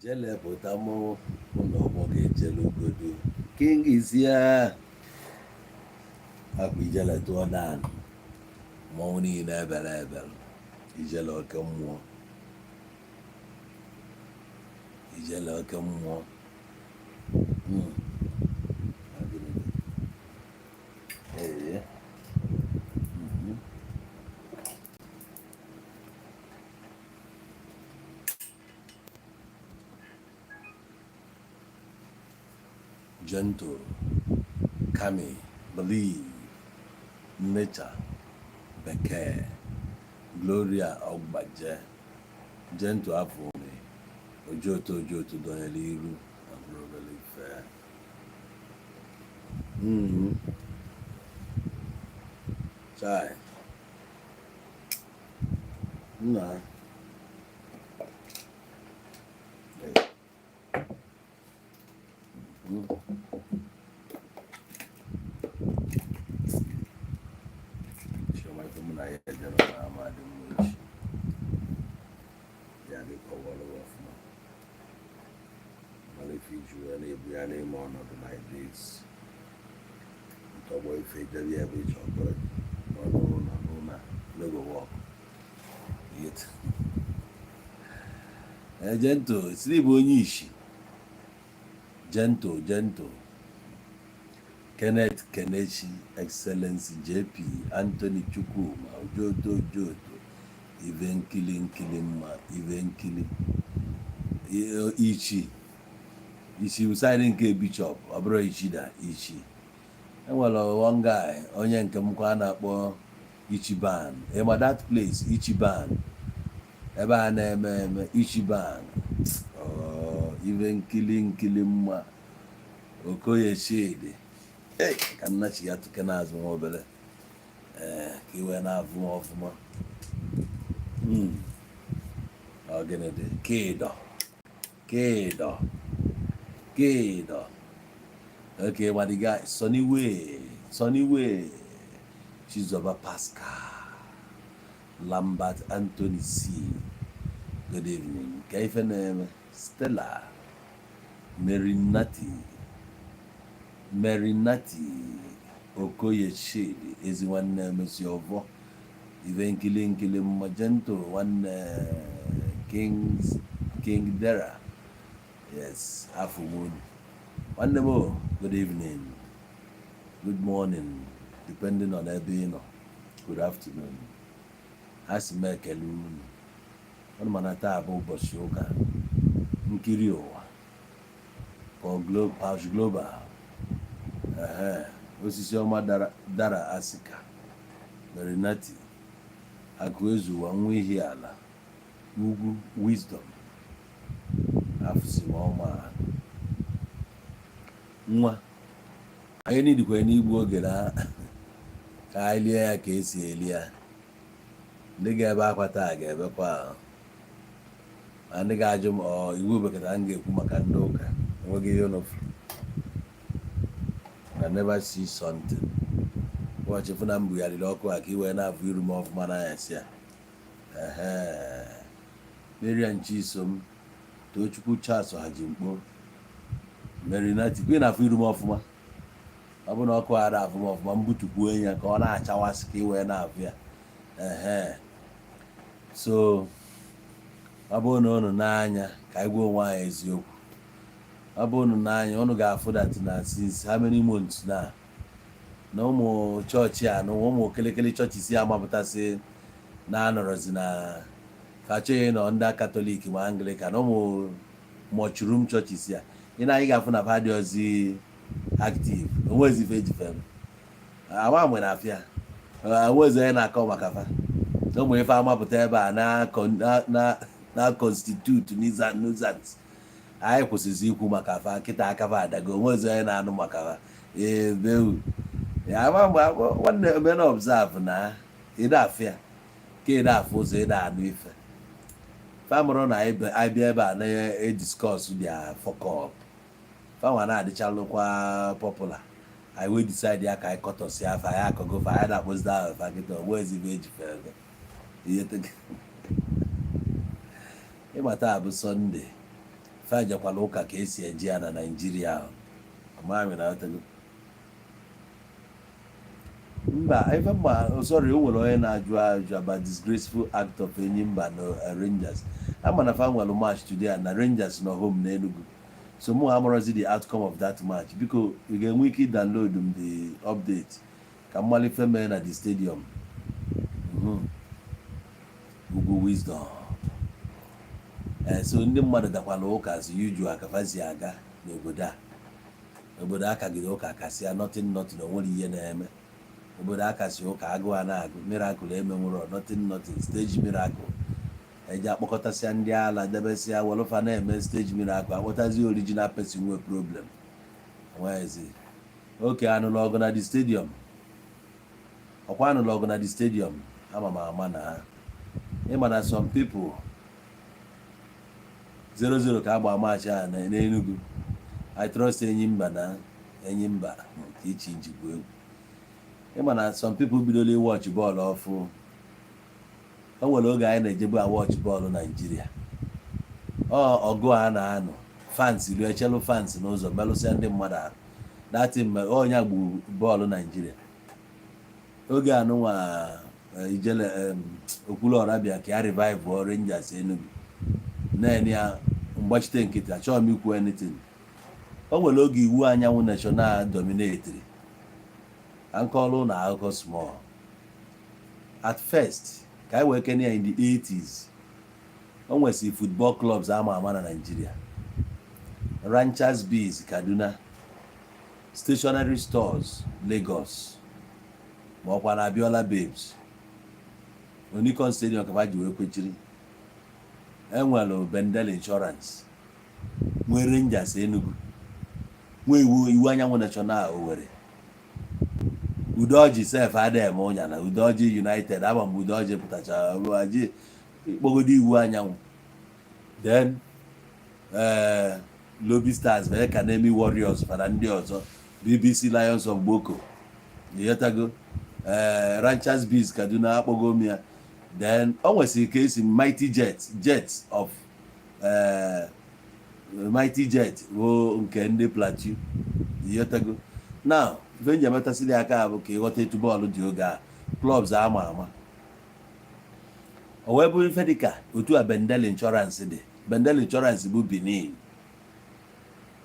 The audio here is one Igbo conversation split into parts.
Ijele pụta mmọnwụ ụlọ ọgbọ ga-ejele obodo king is here. Akwa Ijele tụọ naanị mmọnwụ niile ebere ebere. Ijele oke mmụọ, Ijele oke mmụọ. Ee. Gentle, Kami, Blee, Nature, Bekee, Gloria Ogbaje, Gentle Afumi, Ojoto dọnyere iru na obere ife. Chai. Nna. Gentle, sleep onye ishi. Gentle. Kenneth Kenechi, Excellency JP, Anthony Chukwuma, Ojoto, Even killing ma, even killing. Ichi uside nke bishop, abro Ichida, Ichi. Enwere one guy, onye nke m kwa na-akpọ Ichiban. Ema that place, Ichiban. Ebe a na-eme Ichiban. Even killing ma. Okoye shade. Hey, ka nnachi ya tuke n'azụ nwa obere. Ka iwe na-avụ ọfụma. Gịnị dị? Kedo. Okay, what the guy? Sunny Way. Chizoba Pascal. Lambert Anthony C. Good evening. Kaife name? Stella. Merinati. Okoye Shade. Is one name is your vo. Even killing Magento. One King Dera. Yes, half a moon. One more. Good evening. Good morning. Depending on Ebino. Good afternoon. As Mekelun. One manata about Boshoka. Nkirio. For Pouch Global. Osisioma Dara Asika. Merinati. Akwezu Wanwe Hiala. Ugu Wisdom. Afụsimọma nwa anyị nidikwa n'igbu oge na ka anyị lie ya ka esi eli ya. Ndị ga-ebe akwa taa ga-ebekwa ahụ, ma ndị ga-ajụ m iwu bekata m ga-ekwu maka ndị ụka enweghị ihe n'ofu. I never see something. Ụbọchị fụ na m bugharịrị ọkụ a ka iwee na-afụ iru m ọfụma n'anya si ya. Marian Chisom, Tochukwu Charles Hajimkpo, Merinati, kwe na-afụ iru m ọfụma. Ọ bụ na ọkụ ara afụ m ọfụma, mbutukwuo ya ka ọ na-achawasị ka iwee na-afụ ya. So ọ bụ na unu n'anya ka anyị gwa onwe anyị eziokwu. Ọ bụ unu n'anya unu ga-afụ that na since how many months na ụmụ chọọchị a na ụmụ kelekele chọọchị si amapụtasị na-anọrọzi na kachọghị nọ ndị Katọlik ma Anglican ụmụ mọchurum chọọchị ya. Ị na anyị ga-afụ na ha dị ozi active. Onwezi ife ejifem. Ama mgbe na-afịa. Onwezi onye na-akọ maka fa. Ụmụ ife amapụta ebe a na constitute nuisance. Anyị kwụsịzi ikwu maka fa kịta aka fa adago. Onwezi onye na-anụ maka fa. Bewu. Ama mgbe nwanne eme na observe na ịda afịa ka ịda afụ ụzọ ịda anụ ife. Famụrụ na anyị bịa ebe a na-ediscuss dia fuck up. Fanwa na-adịchalụkwa popular. I will decide ya ka anyị kọtọsi afa ya akọgo fa ya na-akpụzida afa kịta onwezi ife ejifere. Ihe ịmata bụ Sunday. fajakwala ụka ka esi eji ya na Naịjirịa ahụ amami na atago mba ife mma sorry o nwere onye na-ajụ ajụ about disgraceful act of Enyimba na Rangers ama na fa nwere match today na Rangers no home na Enugu so mụ amarazi the outcome of that match biko ị ga-enwe ike download m the update ka mmalife mee na the stadium Ugwu Wisdom so ndị mmadụ dakwala ụka as usual akafazi aga n'obodo a obodo akagide ụka kasịa nothing onwere ihe na-eme obodo akasi ụka agụụ a na-agụ miracle emenwụrọ nothing stage miracle eji akpọkọtasịa ndị ala debesịa welụfa na-eme stage miracle akpọtazi original person nwe problem nwezi oke anụlụ ọgụ na the stadium ọkwa anụlụ ọgụ na the stadium ama na ha ịma na some people 0-0 ka agba match a na Enugu I trust Enyimba na Enyimba ichi njigbu egwu ịma na some people bidoro watch bọọlụ ọfụ o nwere oge anyị na-ejebu watch bọọlụ Naịjirịa ọgụ a na-anụ fans ruo echelu fans n'ụzọ melụsịa ndị mmadụ ahụ dati mgbe onye gburu bọọlụ Naịjirịa oge anụnwa Ijele Okwuluọra bịa ka ya revive Rangers Enugu naanị ya mgbachite nkịtị achọghị m ikwu anything o nwere oge iwu anyanwụ national dominatri ankọlụ na akụkọ small at first ka anyị wee kene ya in the 80s o nwesi football clubs ama na Nigeria Ranchers Bees Kaduna Stationery Stores Lagos ma ọkwa na Abiola Babes Onikon Stadium ka ji wee kwechiri enwere Bendel Insurance nwee Rangers Enugu nwee iwu anyanwụ national Owerri Udoji sef adem ụnya na Udoji United ama mgbe Udoji pụtacha ruaji ikpogodo iwu anyanwụ then Lobby Stars Academy Warriors fana ndị ọzọ BBC Lions of Boko yotago Ranchers Bees Kaduna akpọgomia then o nwesịrị ka esi Jets of Mighty Jet wo nke ndị Plateau yotago now venja metasịrị aka bụ ka ịghọta etu bọọlụ dị oge a clubs ama o wee bụrụ ife dịka otu a Bendel Insurance dị Bendel Insurance bụ Benin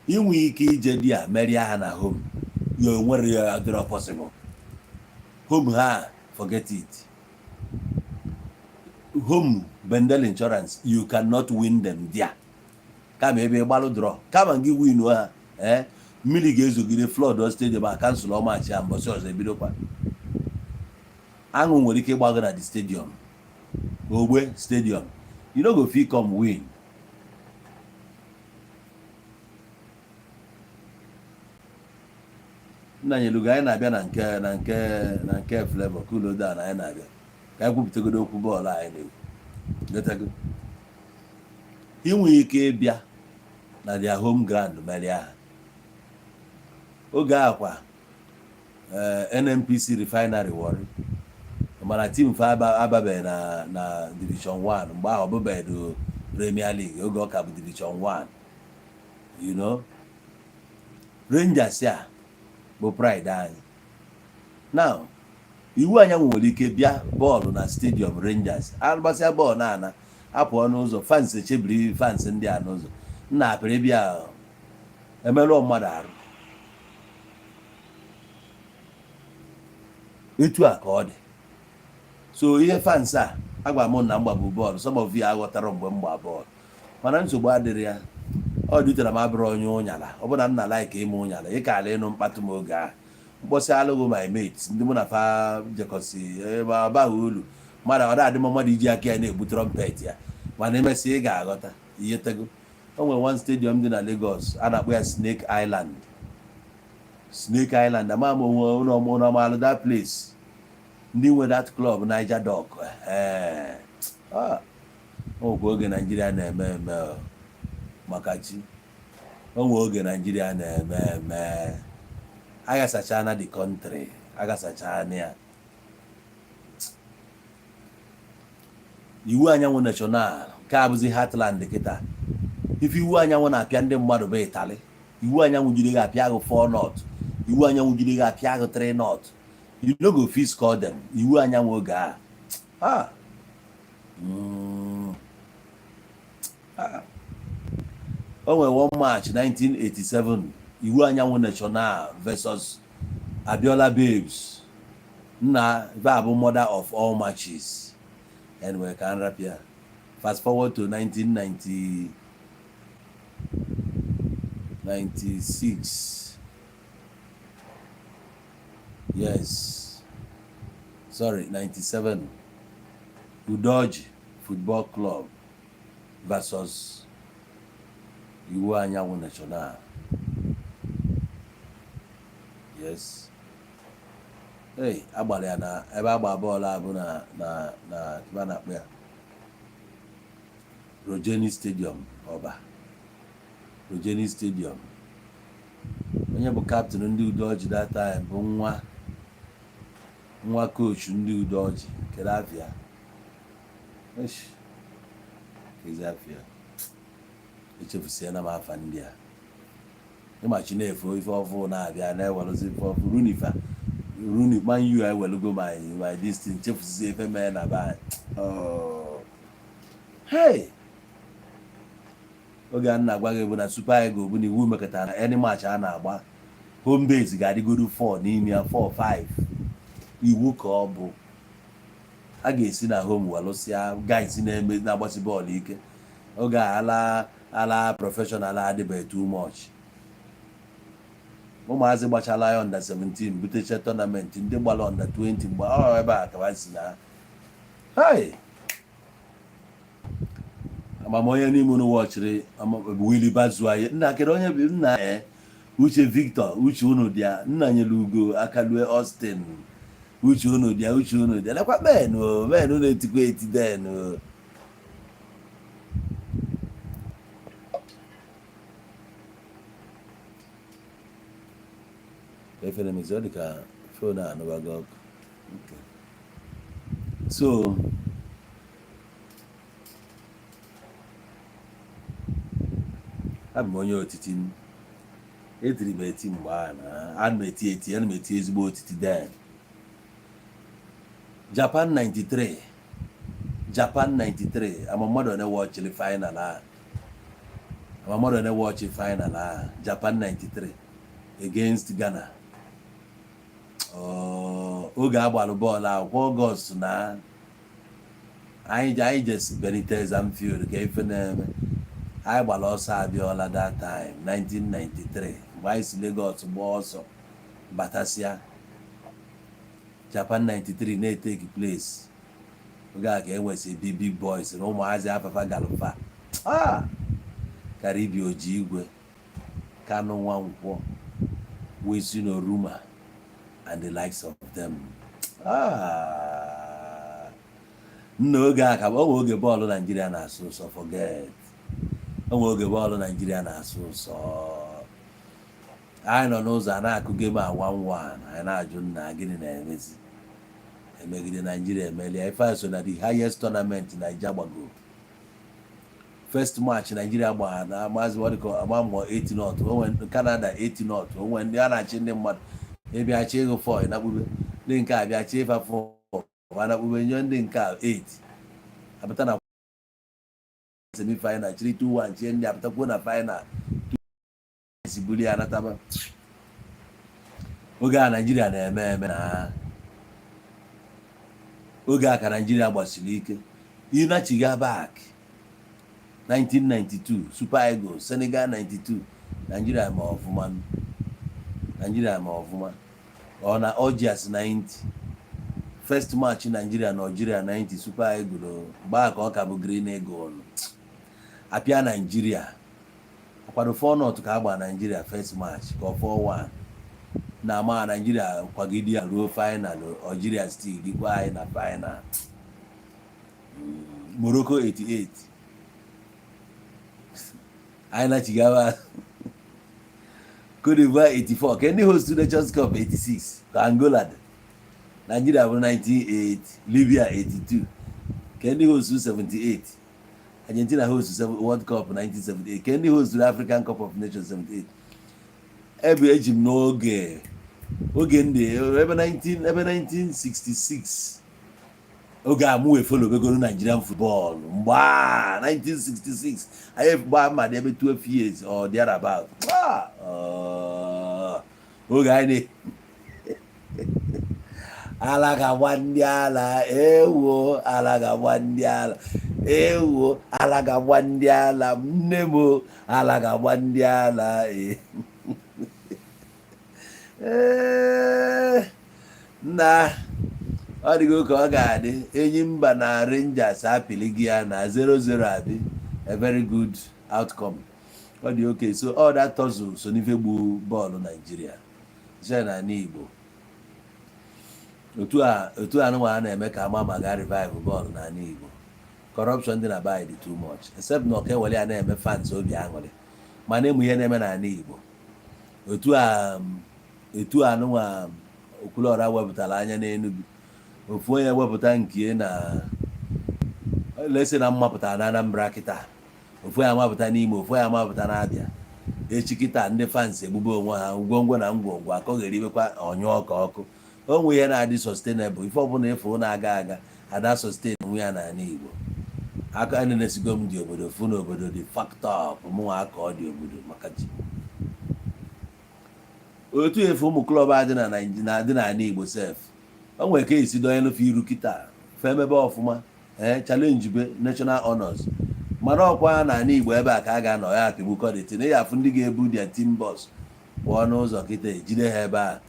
inwe ike ije dị a merie ha na home ya onwere ya adịrọ possible home ha forget it home Bendel Insurance you cannot win them there kama ebe gbalụ draw kama gị win ha mmiri ga-ezogide flood stadium a kansụl ọmachi ya mbọsị ọzọ ebidokwa aṅụ nwere ike ịgbago na the stadium Ogbe stadium you no go fit come win nna nyelugo anyị na-abịa na nke Flavor Kuloda na anyị na-abịa ka anyị kwupụtagodo okwu bọọlụ anyị na-ekwu inwe ike ịbịa na their home ground merie ha oge akwa NNPC Refinery Warri mana team fa ababeghị na Division 1 mgbe ahụ ọbụbeghị Premier League oge ọ ka bụ Division 1 you know Rangers ya bụ pride anyị now iwu anyanwụ nwere ike bịa bọọlụ na stadium Rangers agbasịa bọọlụ na-ana apụọ n'ụzọ fans echebiri fans ndị a n'ụzọ nna apịrị bịa emerụọ mmadụ arụ etu a ka ọ dị so ihe fans a agwa m na mgbabụ bọọlụ some of you aghọtara mgbe mgba bọọlụ mana nsogbu adịrị ya ọ dutere m abụrụ onye ụnyala ọ bụla nna like ime ụnyala ị ka ala ịnụ mkpatụ m oge ahụ mkpọsị alụghị my mates ndị mụ na fa jekọsi ebe abaghị ulu mmadụ ọ na-adị m mmadụ iji aka ya na-egbu trọmpet ya mana emesịa ị ga-aghọta ihe tego o nwere one stadium dị na Lagos a na-akpọ ya Snake Island ama m onwe ụnọmalụ that place ndị nwe that club Niger Dock onwekwa oge Nigeria na-eme eme maka chi onwe oge Nigeria na-eme eme agasachana the country agasachana ya iwu anyanwụ national ka abụzi Heartland kịta ife iwu anyanwụ na-apịa ndị mmadụ bụ ịtalị iwu anyanwụ jiri gị apịa gị 4 knot iwu anyanwụ jiri gị apịa gị 3 knot you no go fit score them iwu anyanwụ oge a o nwere 1 March 1987 iwu anyanwụ national versus Abiola Babes nna bụ mother of all matches anyway ka n rapia fast forward to 1996 yes sorry 97 Udoji Football Club versus Iwu Anyanwụ National yes hey agbara ya na ebe agba bọọlụ abụ na na-akpọ ya Rogeni Stadium Ọba Rogeni Stadium onye bụ captain ndị Udoji that time bụ nwa coach ndị Udoji kere afịa afịa echefusiena m afa ndị a ịmachi na-efu ife ọfụ na-abịa na-eweluzi ife ọfụ Rooney Man U ewelugo my this thing chefusizie ife mee na ba hey oge a na-agwa gị bụ na Super Eagles bụ na iwu mekọtara na any match a na-agba home base ga-adịgodu 4 n'ime ya 4-5 iwu ka ọ bụ a ga-esi na home walụsịa guys na-agbasi bọọlụ ike oge ala professional adịbeghị too much ụmụazị gbachala ya under 17 butecha tournament ndị gbara under 20 mgbe ọ ebe a ka si na hey amamonye n'ime unu wọchịrị Willy Bazuaye nna kedu onye bụ nna Uche Victor Uche unu dia nna nyere Ugo Akalue Austin Uche unu dia lekwa men na-etikwa etiden efere mezo dịka phone a n'ụwago ọkụ so abụ m onye otiti etiri m eti mgbe a na ana m eti ezigbo otiti den Japan 93 ama mmadụ na-ewọchiri final a Japan 93 against Ghana oge agbalụ bọọlụ akwụkwọ Ọgọst na anyị jesi Benitez Anfield ka ife na-eme anyị gbara ọsọ Abiola that time 1993 mgbe anyị si Lagos gbaa ọsọ batasịa Japan 93 na-eteki place oge a ka enwesị big boys na ụmụazị afafa galụfa Karibi Oji Igwe Kanu Nwankwọ Wesu Oruma and the likes of them nna oge a ka onwe oge bọọlụ Nigeria na-asụ ụsọ forget onwe oge bọọlụ Nigeria na-asụ ụsọ anyị nọ n'ụzọ a na-akụ game a 1-1 anyị na-ajụ nna gịnị na-emezi emegide Nigeria emelia ife so na the highest tournament Nigeria gbago first match Nigeria gbara na maazị wadiko agba mbọ 8 knot onwe Canada 8 knot onwe ndị a na-achị ndị mmadụ ịbịa chi ego 4 na kpube ndị nke a bịa chi ife 4 na kpube nye ndị nke 8 apụta na semi final chiri 2-1 chie ndị apụtakwuo na final buli ya nataba oge a Nigeria na-eme na oge a ka Nigeria gbasiri ike ịnachiga back 1992 Super Eagles Senegal 92 Nigeria ma ọfụma ọ na Algiers 90 first match Nigeria na Algeria 90 Super Eagles gbaa ka ọ ka bụ Green Eagle apịa Nigeria akwado 4 knot ka agba Nigeria first match ka 4-1 na ama Nigeria kwagide ya ruo final Algeria still dịkwa anyị na final Morocco 88 anyị na-achịgawa Cote d'Ivoire 84 ka ndị host Nations Cup 86 ka Angola dị Nigeria bụ 98 Libya 82 ka ndị host 78 Argentina host World Cup 1978 ka ndị host African Cup of Nations 78 ebe eji m n'oge ndị ebe 1966 oge amụ efolobegoro Nigerian football mgbe 1966 anyị gbaa mmadụ ebe 12 years or thereabout oge anyị ala ga-agba ndị ala ewo ala ga-agba ndị ala ewo ala ga-agba ndị ala nne m ala ga-agba ndị ala na ọ dịgo ka ọ ga-adị Enyimba na Rangers apịlị gị ya na 0-0 adị a very good outcome ọ dị okay so all that tussle so n'ife gbu bọọlụ Nigeria site na Igbo otu anụnwa na-eme ka ama ma ga revive bọọlụ na Igbo corruption dị na be dị too much except na ọka ewere ya na-eme fans obi aṅụrị mana ịmụ ihe na-eme na Igbo otu anụnwa Okwuluọra wepụtara anya n'Enugu ofu onye wepụta nke na lesi na mmapụta na Anambra kịta ofu onye amapụta n'Imo ofu onye amapụta na Abịa echi kịta ndị fans egbube onwe ha ngwongwo na ngwongwo akọgheri ibekwa ọnyụ ọkụ onwe ihe na-adị sustainable ife ọbụla efu na-aga aga ada sustain nwe ya n'ala Igbo aka na-esigo m dị obodo fu n'obodo dị factor mụnwa aka ọ dị obodo maka ji otu efu ụmụ klọb adị n'ala Igbo sef o nwere ka esi donye n'ofe iru kịta femebe ọfụma challenge be national honors mana ọkwa n'ala Igbo ebe a ka a ga-anọ ya apịgbukọdịtị na ya afụ ndị ga-ebu dia team bus pụọ n'ụzọ kịta ejide ha ebe a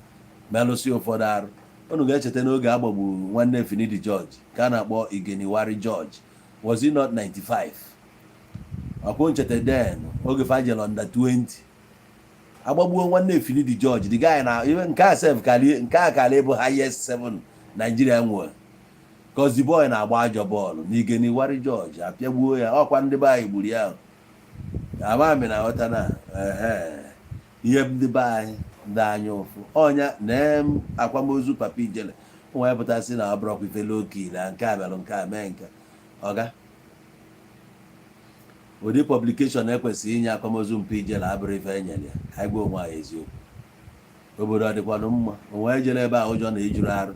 melụsi ụfọdụ arụ unu ga-echeta n'oge agbagbu nwanne Finidi George ka a na-akpọ Igeniwari George was he not 95 ọkwụ ncheta den oge fajel under 20 agbagbuo nwanne Finidi George the guy na nke a sef nke a kara ịbụ highest 7 Nigeria nwere cause the boy na-agba ajọ bọọlụ na Igeniwari George apịagbuo ya ọkwa ndị be anyị gburu ya amami na ghọta na ihe ndị be anyị ndị anya ụfụ ọnya na akwamozu papa Ijele nwa pụtasị na ọbụrọkwa ifele oke na nke a bịalụ nke a mee nke ọga ụdị publication ekwesịghị inye akwamozu mpa Ijele abụrụ ife enyere ya anyị gwa onwe anyị eziokwu obodo ọ dịkwanụ mma onwe ejele ebe a ụjọ na-ejuru arụ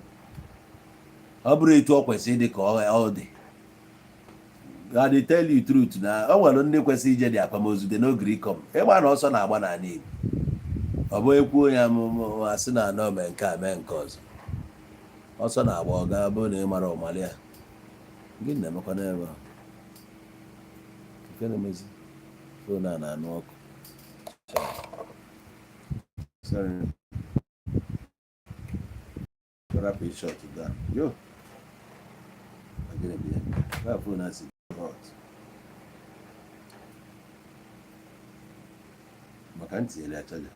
ọ bụrụ etu ọ kwesịrị dị ka ọ dị I dey tell you truth na o nwere ndị kwesịrị ije dị akwamozu dị n'ogiri ikom ịgba na ọsọ na-agba n'ala Igbo ọ bụ ekwuo ya asị na anọ mee nke a mee nke ọzọ ọsọ na-agba ọ ga-abụ na ị mara ọmali ya gị na-emekwa n'ebe a nke na-emezi fon a na-anụ ọkụ rapid shot da yo that phone has hot maka ntị ele achaja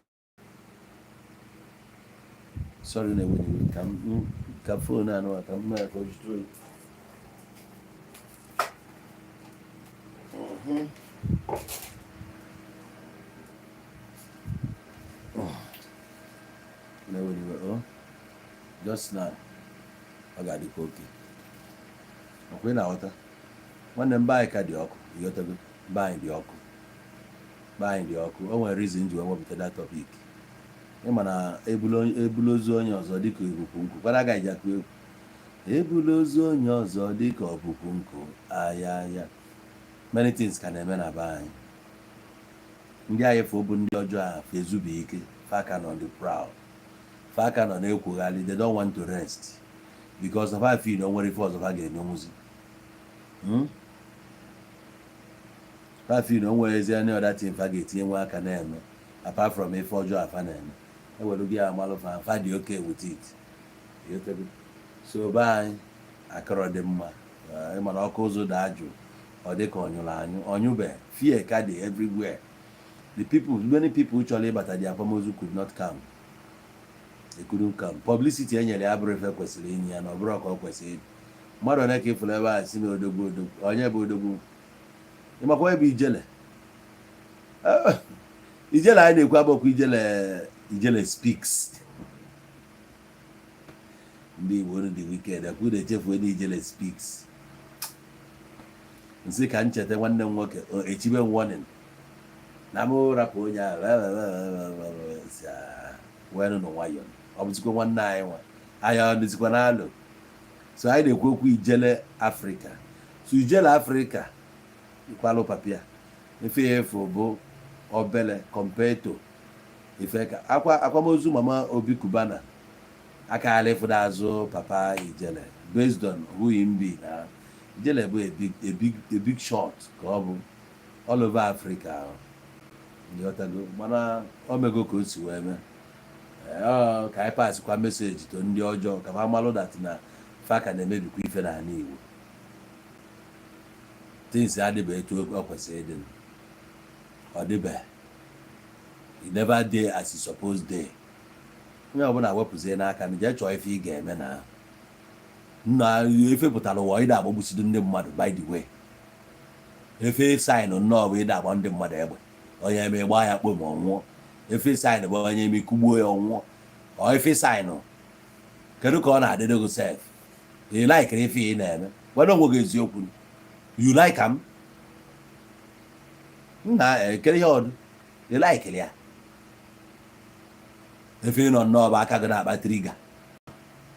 sorry na when ka phone anụ aka mma ka o jụrụ na when just now ọ ga-adịkwa oke ọkwa ị na-aghọta nwanne m be anyị ka dị ọkụ ịghọtago be anyị dị ọkụ o nwere reason ji wepụta that topic ịma na ebulu ozu onye ọzọ dịka ọbụkwu nkụ kwara agaghị akụ egwu ebulu ozu onye ọzọ dịka ọbụkwu nkụ aya many things ka na-eme na be anyị ndị anyị fụ bụ ndị ọjọọ a fezubi ike faka nọ the proud faka nọ na-ekwugharị they don't want to rest because of ha feel nwere ife ọzọ ha ga-emenwuzi ha feel na onwere ezi any other thing fa ga-etinye nwe aka na-eme apart from ife ọjọọ afa na-eme ewere gị amalụ fa dị okay with it so be anyị akọrọ dị mma ịmana ọkụ ụzọ da ajụ ọ dị ka ọnyụrụ anyụ ọnyụbe fear ka dị everywhere many people chọrọ ịbata dị akwamozu could not come. They couldn't come. Publicity enyere ya abụrụ ife kwesịrị inye ya na ọ bụrụ ka ọ kwesịrị mmadụ one ka ịfụrụ ebe a si na odogwu onye bụ odogwu ịmakwa ebe Ijele Ijele anyị na-ekwu abụkwa Ijele speaks ndị Igbo dị wicked akwụ na-echefu na Ijele speaks nsị ka ncheta nwanne m nwoke echibe warning na m rapụ onye ahụ wee nụ nwayọọ ọ bụzikwa nwanne anyị nwa anyị ọ dịzikwa n'alụ so anyị na-ekwu okwu ijele Afrịka so ijele Afrịka ikwalụ papịa efe efu bụ obele kompeto ife ka akwamozu mama Obi Kubana aka alịfụda azụ papa Ijele based on who him be na Ijele bụ a big shot ka ọ bụ all over Africa nyọtago mana o mego ka o si wee mee ka anyị pasikwa meseji to ndị ọjọọ ka ha malụ dat na fa ka na-emebikwa ife n'ala Igbo things adịbeghị etu o kwesịrị ịdị ọ dịbeghị it never dey as it supposed dey onye ọbụla wepụzie n'aka na jee chọọ ife ị ga-eme na nna efe pụtara ụwa ịda agbagbusido ndị mmadụ by the way efe saịnụ nnọọ bụ ịda agba ndị mmadụ egbe onye eme gbaa ya kpom ọnwụọ efe saịnụ bụ onye eme kugbuo ya ọnwụọ ọ efe saịnụ kedu ka ọ na-adịdogo sef ị laikiri ife ị na-eme wena onwe gị eziokwu you like am nna ekere ihe ọdụ ị laikiri ya efe ị nọ nnọọ bụ aka gị na-akpa triga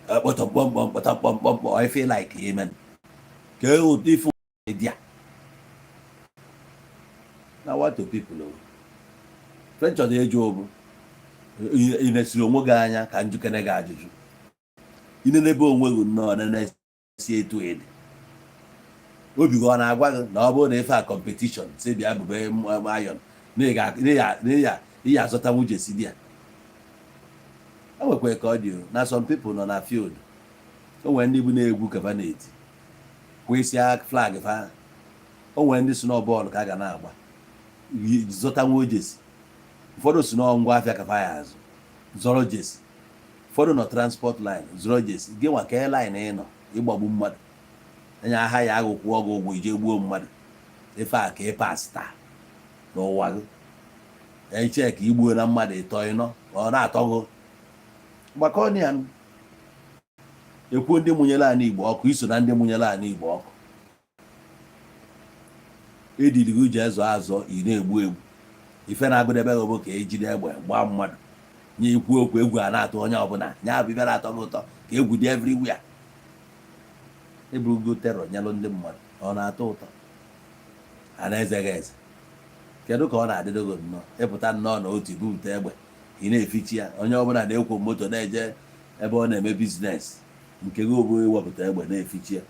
kpọtọmkpọmkpọm ife like amen ka ụdị ife dị ya na what to people french ọdụ eji obu ị na-esiri onwe gị anya ka njikere gị ajụjụ inenebe onwe gị nnọọ na-esi etu ịdị obi gị ọ na-agwa gị na ọ bụrụ na ife a competition si bịa bụbe ayọn na ị azọta nwunye si di ya o nwekwa ka ọ dị na some people nọ na field o nwere ndị bụ na-egwu kava na-eti kwesịa flag fa o nwere ndị si na bọọlụ ka a ga na-agba zọta nwa jesi ụfọdụ si na ngwa afịa kafa ya azụ zọrọ jesi ụfọdụ nọ transport line zọrọ jesi gị nwa ka line ị nọ ịgbagbu mmadụ anya aha ya aghụkwụ ọgụ ụgwọ ije gbuo mmadụ ife a ka ị pas taa n'ụwa gị eche ka igbuo na mmadụ ịtọ ịnọ ọ na-atọgụ gbakọ ya ekwuo ndị mụnyere ala Igbo ọkụ iso na ndị mụnyere ala Igbo ọkụ ediligo ji ezo azọ ị na-egbu egbu ife na-agụdebe gị bụ ka ejide egbe gbaa mmadụ nye ikwu okwu egwu a na-atụ onye ọbụla nya bụ ife na-atọ gị ụtọ ka egwu dị everywhere eburugo terọ nyelụ ndị mmadụ ọ na-atọ ụtọ a na-ezeghị eze kedu ka ọ na-adịdogo nnọọ ịpụta nnọọ na otu ibupụta egbe ị na-efichi ya onye ọbụla na-ekwo moto na-eje ebe ọ na-eme biznes nke gị obu ewepụta egbe na-efichi ya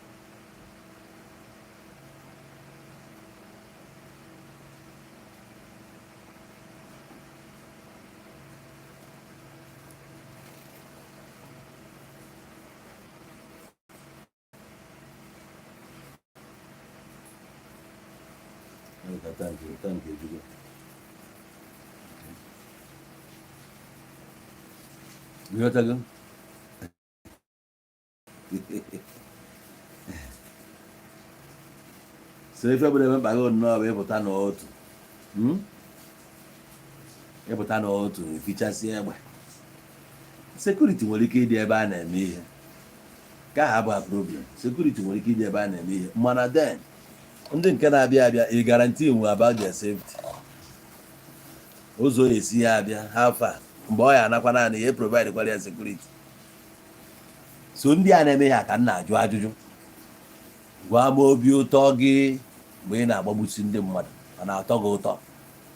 ịghọtago so ife bụrụ ebe mkpa gị nnọọ bụ ịpụta n'otu efichasị egbe sekuriti nwere ike ịdị ebe a na-eme ihe ka ha bụ problem sekuriti nwere ike ịdị ebe a na-eme ihe mana den ndị nke na-abịa abịa ị garanti nwe about their safety ụzọ esi ya abịa ha fa mgbe ọ ya anakwa naanị ya provide kwara ya sekuriti so ndị a na-eme ha ka m na-ajụ ajụjụ gwa m obi ụtọ gị mgbe ị na-agbagbusi ndị mmadụ ọ na-atọ gị ụtọ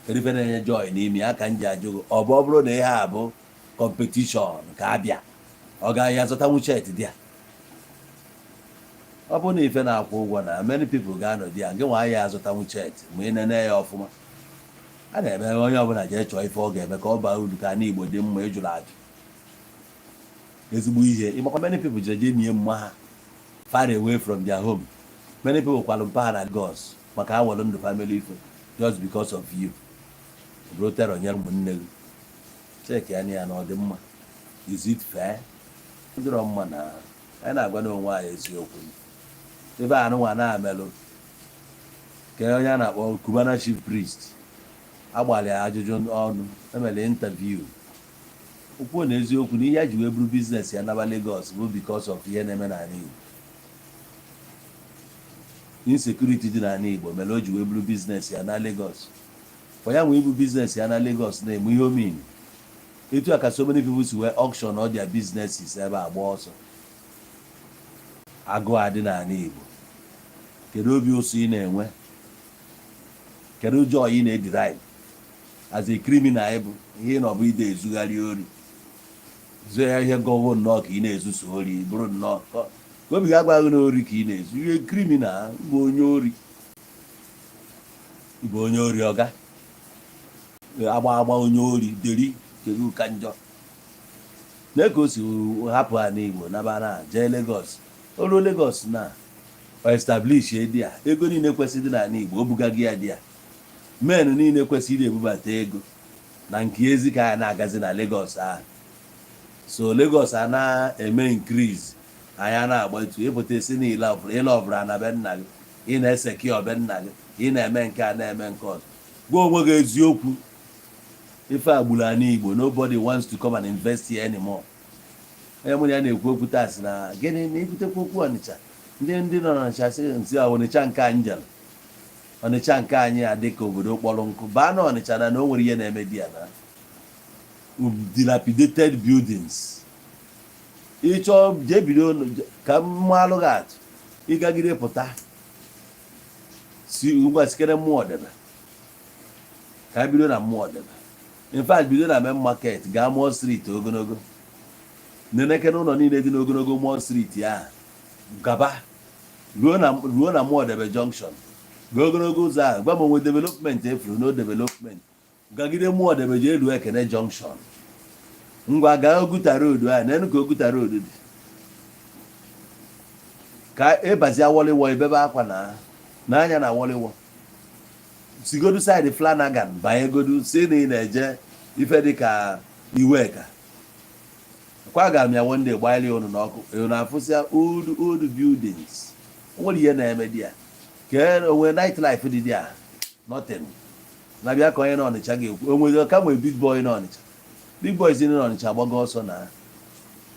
kedu ife na-enye joy n'ime ya ka m ji ajụ gị ọ bụrụ na ihe a bụ kọmpetishọn ka abịa ọ gaghị azụta nwuchet dị ya ọ bụrụ na ife na-akwụ ụgwọ na many people ga-anọ di ya gị nwa ya azụta nwuchet ma ị nene ya ọfụma a na-eme onye ọbụla jee chọọ ife ọ ga-eme ka ọ baa uru ka na Igbo dị mma ịjụrụ ajụ ezigbo ihe ịmakwa many people jere nie mma ha far away from their home many people kwalụ mpa ha na Lagos maka ha nwere ndụ family ife just because of you bụrụ terọ nyere ụmụnne gị cheki anya ya na ọ dị mma is it fair ndịrọ mma na anyị na-agwa n'onwe anyị eziokwu ebe anụnwa na-amelụ ka onye a na-akpọ Kubana chief priest agbalị ajụjụ ọnụ emere interview okwu na eziokwu na ihe a ji wee bụrụ biznes ya naba Lagos bụ because of ihe na-eme n'ala Igbo insecurity dị n'ala Igbo mere o ji wee buru biznes ya na Lagos for ya nwee ibu biznes ya na Lagos na-eme ihe omini etu a ka so many people si wee auction all their businesses ebe agba ọsọ agụụ adị n'ala Igbo kedu obi ụsụ ị na-enwe kedu joy ị na-ederive as a criminal bụ ihe na ọ bụ ide ezugharị ori zuo ya ihe gọọ nnọọ ka ị na-ezuso ori bụrụ nnọọ ka obi ga-agbaghị n'ori ka ị na-ezu ihe criminal bụ onye ori ịbụ onye ori ọga agba onye ori deri kedu ka njọ na-eke o si hapụ ha n'Igbo naba na jee Lagos olu Lagos na establish dị ya ego niile kwesịrị n'ala Igbo o bugaghị ya dị ya men niile kwesịrị ebubata ego na nke ezi ka ya na-agazi na Lagos ahụ so Lagos a na-eme increase anya na-agbatu ịpụta isi niile ịla ọbụla na be nna gị ị na-eseki ọbe nna gị ị na-eme nke a na-eme nke ọzọ gwa onwe gị eziokwu ife agburu ala Igbo nobody wants to come and invest here anymore onye mụ ya na-ekwu okwu taa sị na gịnị na ikwutekwu okwu Ọnịcha ndị nọ n'Ọnịcha sị nsị Ọnịcha nke anyị jere Ọnịcha nke anyị adị ka obodo kpọrọ nkụ baa na Ọnịcha na o nwere ihe na-eme di ya na dilapidated buildings ịchọ jee bido ka mmụọ alụghị atụ ịgagide pụta si ngwa sikere mmụọ ọdịda ka bido na mmụọ ọdịda in fact bido na main market gaa Mall Street ogologo nenekere ụlọ niile dị n'ogologo Mall Street ya gaba ruo na mmụọ ọdịda junction gaa ogologo ụzọ ahụ gwa m onwe development efuru no development gagide mmụọ ọdịda jee ruo Ekene junction ngwa gaa Oguta road ahụ n'enu ka Oguta road dị ka ịbazi Awoliwo ebebe akwa n'anya na Awoliwo sigodu side Flanagan banyegodu si na ị na-eje ife dịka Iweka kwa ga m ya one day gbaili unu n'ọkụ ị na-afụsịa old buildings nwere ihe na-eme di ya ka onwe night life dị ya nothing na bịa ka onye na Ọnịcha ga-ekwu onwe ka nwee big boy na Ọnịcha big boys dị na Ọnịcha agbago ọsọ na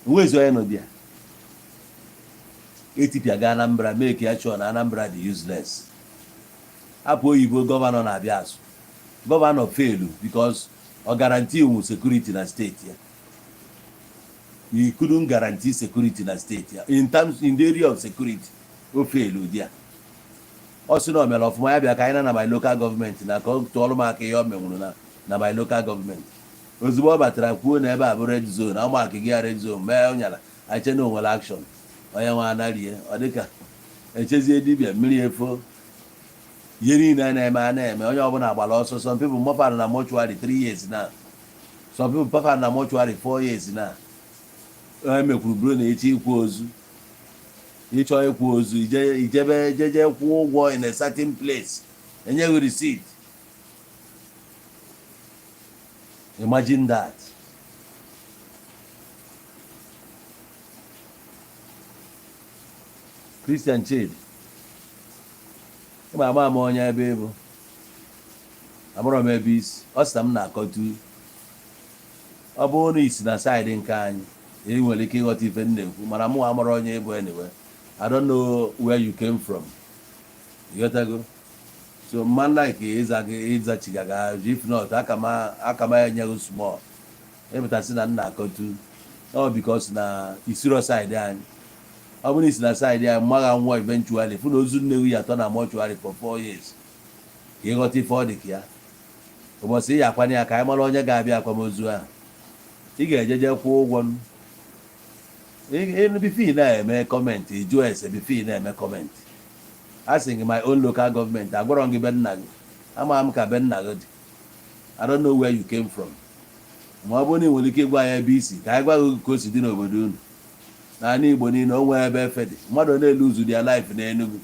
nwezi onye nọ di ya etipịa ga Anambra mee ka ya chọọ na Anambra dị useless hapụ oyibo gọvanọ na-abịa azụ gọvanọ felu because ọ guarantee nwu security na steeti ya he couldn't guarantee security na steeti ya in the area of security o felu di ya ọ sị na o mere ọfụma ya bịa ka anyị na my local government na ka ọ tụọrụ m aka ihe o menwuru na my local government ozugbo ọ batara kwuo na ebe a bụ red zone ụmụaka gị ya red zone mee ụnyala ache na onwere action onye nwe anarie ọ dịka echezie dibịa mmiri efo ihe niile a na-eme onye ọbụla agbara ọsọ some people mọfara na mortuary 3 years na some people pafara na mortuary 4 years na onye mekwuru bụrụ na echi ikwu ozu ịchọ ịkwụ ozu ijebe jeje kwụọ ụgwọ in a certain place enyeghị receipt. Imagine that. Christian Chidi ịma ama m onye ebe ịbụ amụrụ m ebe isi ọ sị na m na-akọtu ọ bụrụ na isi na saịdị nke anyị ị nwere ike ịghọta ife m na-ekwu mana mụ amụrụ onye ịbụ anyway I don't know where you came from. You got go. So man like ịzachigaga if not aka ma enye small ebutasi na nna akọtu ọ because na isiro side anyị ọ bụrụ isi na side anyị mmaga nwa eventually fụ na ozu nnewu ya atọ na mortuary for 4 years ka ịghọta ife ọ dị ka ya ụbọchị ị ya akwanye ya ka anyị mara onye ga-abịa akwamozu ahụ ị ga-ejeje kwụọ ụgwọ bifo na-eme kọmentị jụọ ese bifo na-eme kọmentị asking my own local government agwara gị be nna gị ama m ka be nna gị dị I don't know where you came from ma ọ bụrụ na ị nwere ike ịgwa ya ebe isi ka anyị gwa gị ka o si dị n'obodo unu n'ala Igbo niile o nwee ebe efe dị mmadụ na-elu ụzụ dia life n'Enugu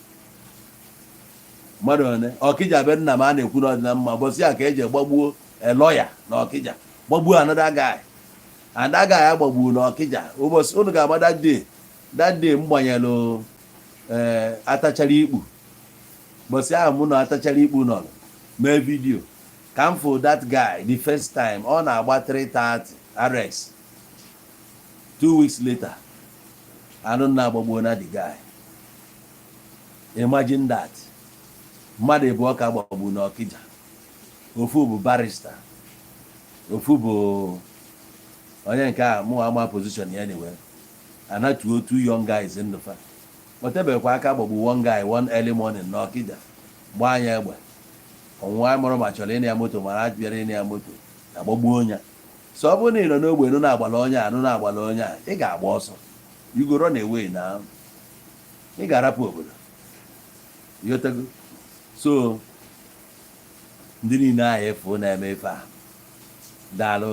mmadụ one Ọkịja be nna m a na-ekwu n'ọdịna mma bọsị ya ka eji gbagbuo lọya na Ọkịja gbagbuo another guy and that guy agbagburu na Ọkịja ụbọchị unu ga-ama that day m gbanyelụ atachara ikpu bọsị ahụ mụ na atachara ikpu nọ mee vidio ka m fụ that guy the first time ọ na-agba 330 arrest 2 weeks later anụ na-agbagbuo na the guy imagine that mmadụ ịbụọ ka agbagbu n'Ọkịja, ofu bụ barista, ofu bụ onye nke a mụ ama position ya anyway, anatuo 2 young guys in the fa kpọtebekwa aka gbagbu one guy one early morning n'Ọkịja, gbaa anya egbe ọnwụnwa mụrụ ma chọrọ ịna ya moto mara bịara ịna ya moto na gbagbuo onye. So ọ bụrụ na ị nọ n'ogbe nụ na-agbala onye a nụ na-agbala onye a, ị ga-agba ọsọ, you go run away na ị ga-arapụ obodo yotago. So ndị niile ahụ efu na-eme ife a daalụ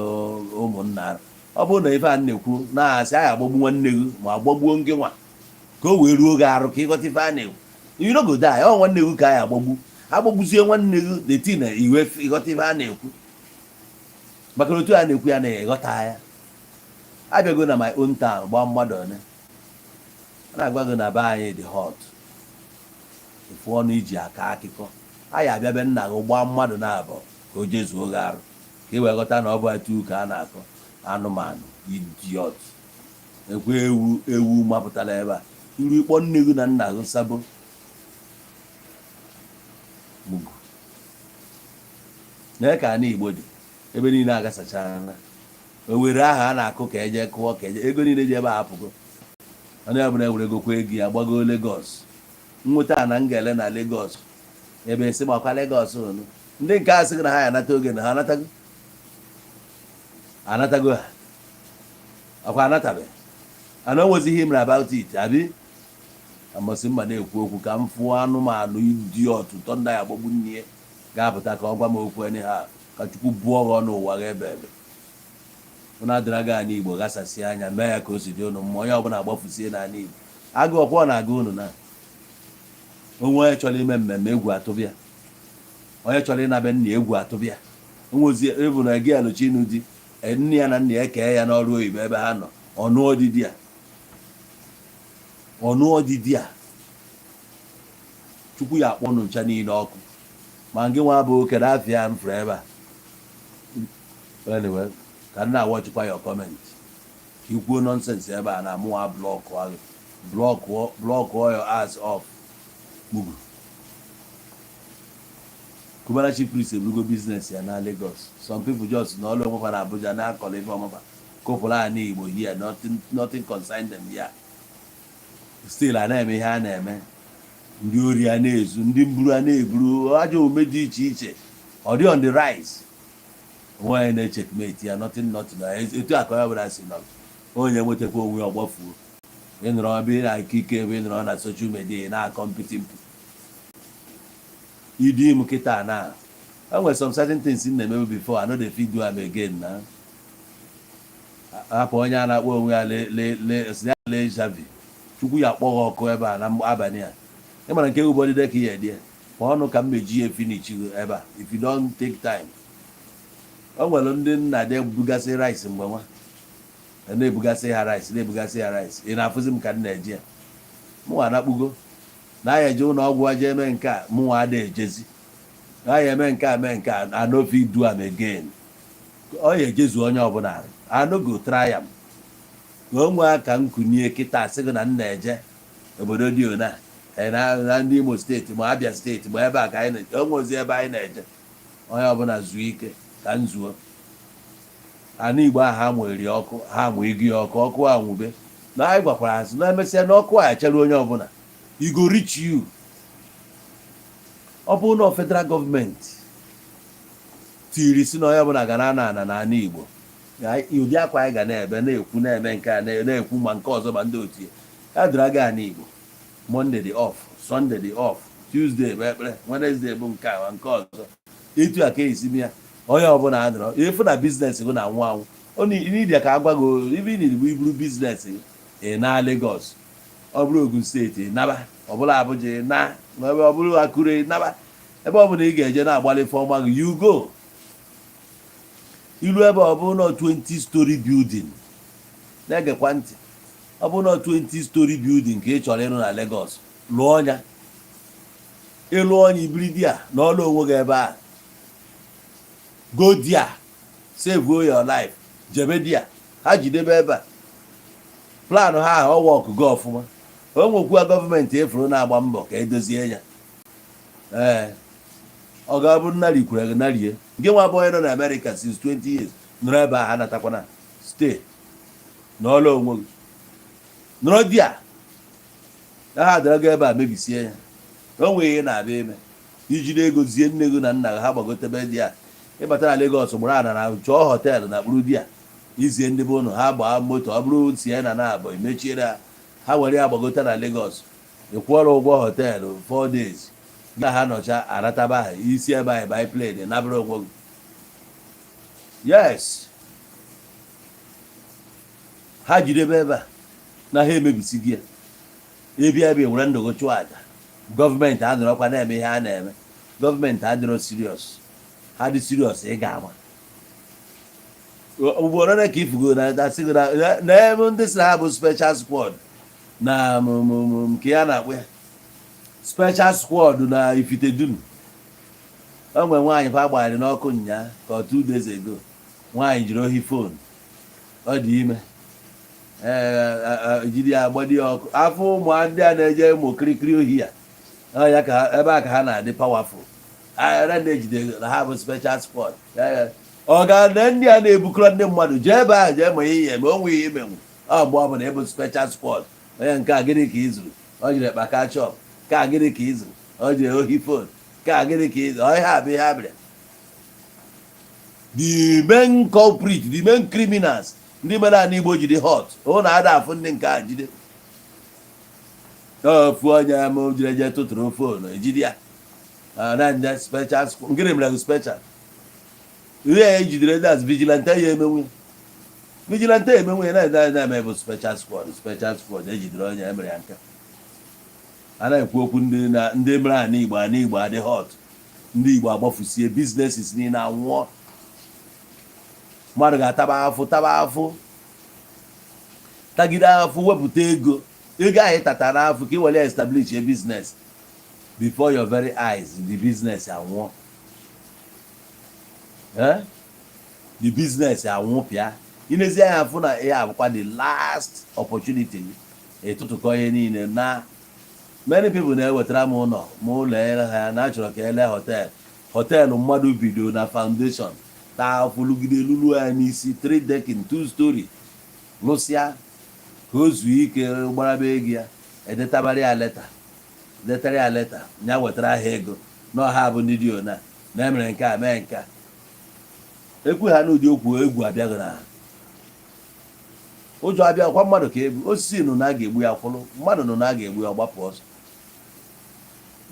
ụmụnna. Ọ bụrụ na ife a na-ekwu na-asị a agbagbu nwanne gị ma agbagbuo nke nwa ka o wee ruo gị arụ ka ịghọta ife a na-ekwu, you no go die. Ọ nwanne gị ka a agbagbu, agbagbuzie nwanne gị deti na iwe ịghọta ife a na-ekwu, maka otu a na-ekwu ya na-eghọta ya. Abịago na my own town gbaa mmadụ one, a na-agwa gị na be anyị dị hot, efu ọnụ iji aka akụkọ anyị abịa be nna gị gbaa mmadụ na-abụ ka o jezuo gị arụ ka ị wee ghọta na ọ bụ atu ka a na-akọ anụmanụ idiot. Ekwe ewu mapụtara ebe a iru ikpọ nne gị na nna gị sabo mugu na ka ana Igbo dị ebe niile agasachara na o were aha a na-akụ ka eje kụọ ka eje ego niile ji ebe a apụgo. Onye ọbụla eweregokwa ego ya gbago Lagos, nweta na ngele na Lagos ebe esi gbakwa Lagos unu ndị nke a sị na ha anata oge na ha anatago ha akwa anatabe ana onwezighị mere about it abi amasị mma na-ekwu okwu ka m fụọ anụmanụ idiot tọnda ya gbagbu nne ga-apụta ka ọ gwa m okwu enyi ha ka Chukwu bụọ gị ọnụ ụwa ebe ụnụ adịra gị anyị Igbo gasasị anya mee ya ka o si dị ụnụ mma onye ọbụla agbafusie n'ala Igbo agụ ọkwọ na-aga ụnụ na onye chọrọ ime mmemme egwu atụbịa, onye chọrọ ịnabe nna egwu atụbịa, onwezi ebu na ege alụchi inu di nne ya na nna ya kee ya n'ọrụ oyibo ebe ha nọ ọnụ ọdịdị a Chukwu ya akpọnụ ncha niile ọkụ ma ngị nwa bụ kedu afịa m fụrụ ebe a. Anyway, ka m na-awọchịkwa ya comment ka ikwuo nonsense ebe a na mụnwa block your ass off mugu. Kubana chief priest ebugo business ya na Lagos. Some people just na ọlụ onwe na Abuja na-akọrọ ife ọmụma kụpụrụ anyị Igbo here, nothing concern them here. Still a na-eme ihe a na-eme, ndị ori a na-ezu, ndị mburu a na-eburu, ajọ omume dị iche iche ọ dị on the rise. Onye na-echekmate ya nothing etu aka ya bụla si nọ onye nwetakwa onwe ọgbafuo ịnọrọ ebe na ikike ebe ịnọrọ na social media na-akọmpiti mpu idi m kịta na enwere some certain things na-emebu before I no dey fit do am again na hapụ onye a na-akpọ onwe ya le Javi Chukwu ya akpọghị ọkụ ebe a na abalị a ịmara nke ụbọdị dị ka ihe dị ma ọnụ ka m meji ya finish ebe a if you don't take time. O nwere ndị nna dị ebugasị rice mgbe nwa na-ebugasị ha rice ị na-afụzi m ka m na-eji ya mụnwa anakpugo na aya eje ụlọ ọgwụ aje eme nke a mụnwa ada ejezi na aya eme nke a mee nke a anofi do am again ọ ya ejezu onye ọbụla anogo try am na onwe aka nkunie kịta asị gị na m na-eje obodo dị ona na ndị Imo steeti ma Abia steeti ma ebe a ka anyị onwezi ebe anyị na-eje onye ọbụla zuo ike ka nzuo ana Igbo ahụ ha nwere ọkụ ha mụ igi ọkụ anwụbe na anyị gwakwara azụ na emesịa na ọkụ a chere onye ọbụla you go reach you. Ọ bụrụ na federal gọọmenti tiri si na onye ọbụla ga na ana Igbo ụdị akwa anyị ga na-ebe na-ekwu na-eme nke a na-ekwu ma nke ọzọ ma ndị otu ya dịra gị ana Igbo Monday dị off, Sunday dị off, Tuesday bụ ekpere, Wednesday bụ nke a nke ọzọ etu a ka esi m ya onye ọbụla adịrọ efu na biznes gị na anwụ n'ibia ka agwa gị ibe bụ iburu biznes gị na Lagos ọ bụrụ Ogun steeti naba ọbụla Abuja na ebe ọ bụrụ Akure naba ebe ọbụla ị ga-eje na-agbalị fọma gị you go ilu ebe ọ bụrụ na 20 story building na-egekwa ntị ọ bụrụ na 20 story building ka ị chọrọ ịrụ na Lagos lụọ ọnya ịlụ ọnya ibiri di a na ọlụ onwe gị ebe a go there save your life jebe there ha jidebe ebe a plan ha ọ wọk go ọfụma o nwekwa gọọmenti efuru na-agba mbọ ka edozie ya ee ọ ga-abụ nnarị kwere gị narie gị nwa bụ onye nọ na Amerịka since 20 years nọrọ ebe a ha natakwana stay n'ọla onwe gị nọrọ di a ha dara gị ebe a mebisie ya o nweghị ihe na-abịa eme ijiri ego zie nne gị na nna gị ha gbagotebe di a ịbata na Lagos gbara ana na chọọ họteelụ na kpụrụ di a izie ndị be ụnụ ha gbaa moto ọ bụrụ tie na abụ emechiere ha were ya gbagote na Lagos ịkwụọrọ ụgwọ họteelụ 4 days ga ha nọcha arataba ha isi ebe anyị by plane nabụrụ onwe gị yes ha jiri ebe a na ha emebisi gị ya ebia ebe were ndụ gị chụọ aja gọọmenti adịrọkwa na-eme ihe a na-eme gọọmenti adịrọ serious ha dị serious ị ga-ama ugboro ole ka ifugo na ebe ndị si ha bụ special squad na nke ya na-akpụ ya special squad na Ifitedunu o nwere nwaanyị fa gbanyere n'ọkụ nnyaa ka 2 days ago nwaanyị jiri ohi fon ọ dị ime jiri ya agbadi ọkụ afọ ụmụ ndị a na-eje ụmụ kirikiri ohi ya ya ka ebe a ka ha na-adị powerful na-ejide na ha bụ special squad ọ ga-na ndị a na-ebukọrọ ndị mmadụ jee ebe ahụ jee ma ihe eme onwe ihe imenwu mgbe ọ bụla ebe special squad onye nke a gịnị ka ịzụrụ ọ jiri kpaka chọp ka gịnị ka ịzụrụ ọ jiri ohi fon ka gịnị ka ịzụrụ ọ ihe abịa ihe abịa the main culprit the main criminals ndị mere ana Igbo jiri hot ọ na-ada afụ ndị nke a jide ofu onye ma jiri eje tụtụrụ fon ejide ya na nje special squad ngịrị mere special ihe ya ejidere das vigilante ya emenwe vigilante emenwe na-eme bụ special squad ejidere onye emere ya nke a na-ekwu okwu ndị mere ana Igbo adị hot ndị Igbo agbafusie businesses niile anwụọ mmadụ ga-ataba afụ tagide afụ wepụta ego ahụ tatara afụ ka ị were establish a business before your very eyes the business anwụọ the business anwụpịa inezi anya afụ na ihe abụkwa the last opportunity ịtụtụkọ ihe niile na many people na-ewetara m ụlọ ele ha na achọrọ ka ele họteelụ mmadụ bido na foundation taa afụlugide lulu ya n'isi 3 decking 2 story lụsịa ka o zuo ike gbaraba ego ya edetara ya leta ya wetara ha ego n'ọha bụ ndị dị ona na emere nke a mee nke a ekwu ha n'ụdị okwu egwu abịaghị na ụjọ abịa kwa mmadụ ka ebu osisi nụ na a ga-egbu ya kwụrụ mmadụ nụ na a ga-egbu ya ọgbapụ ọsọ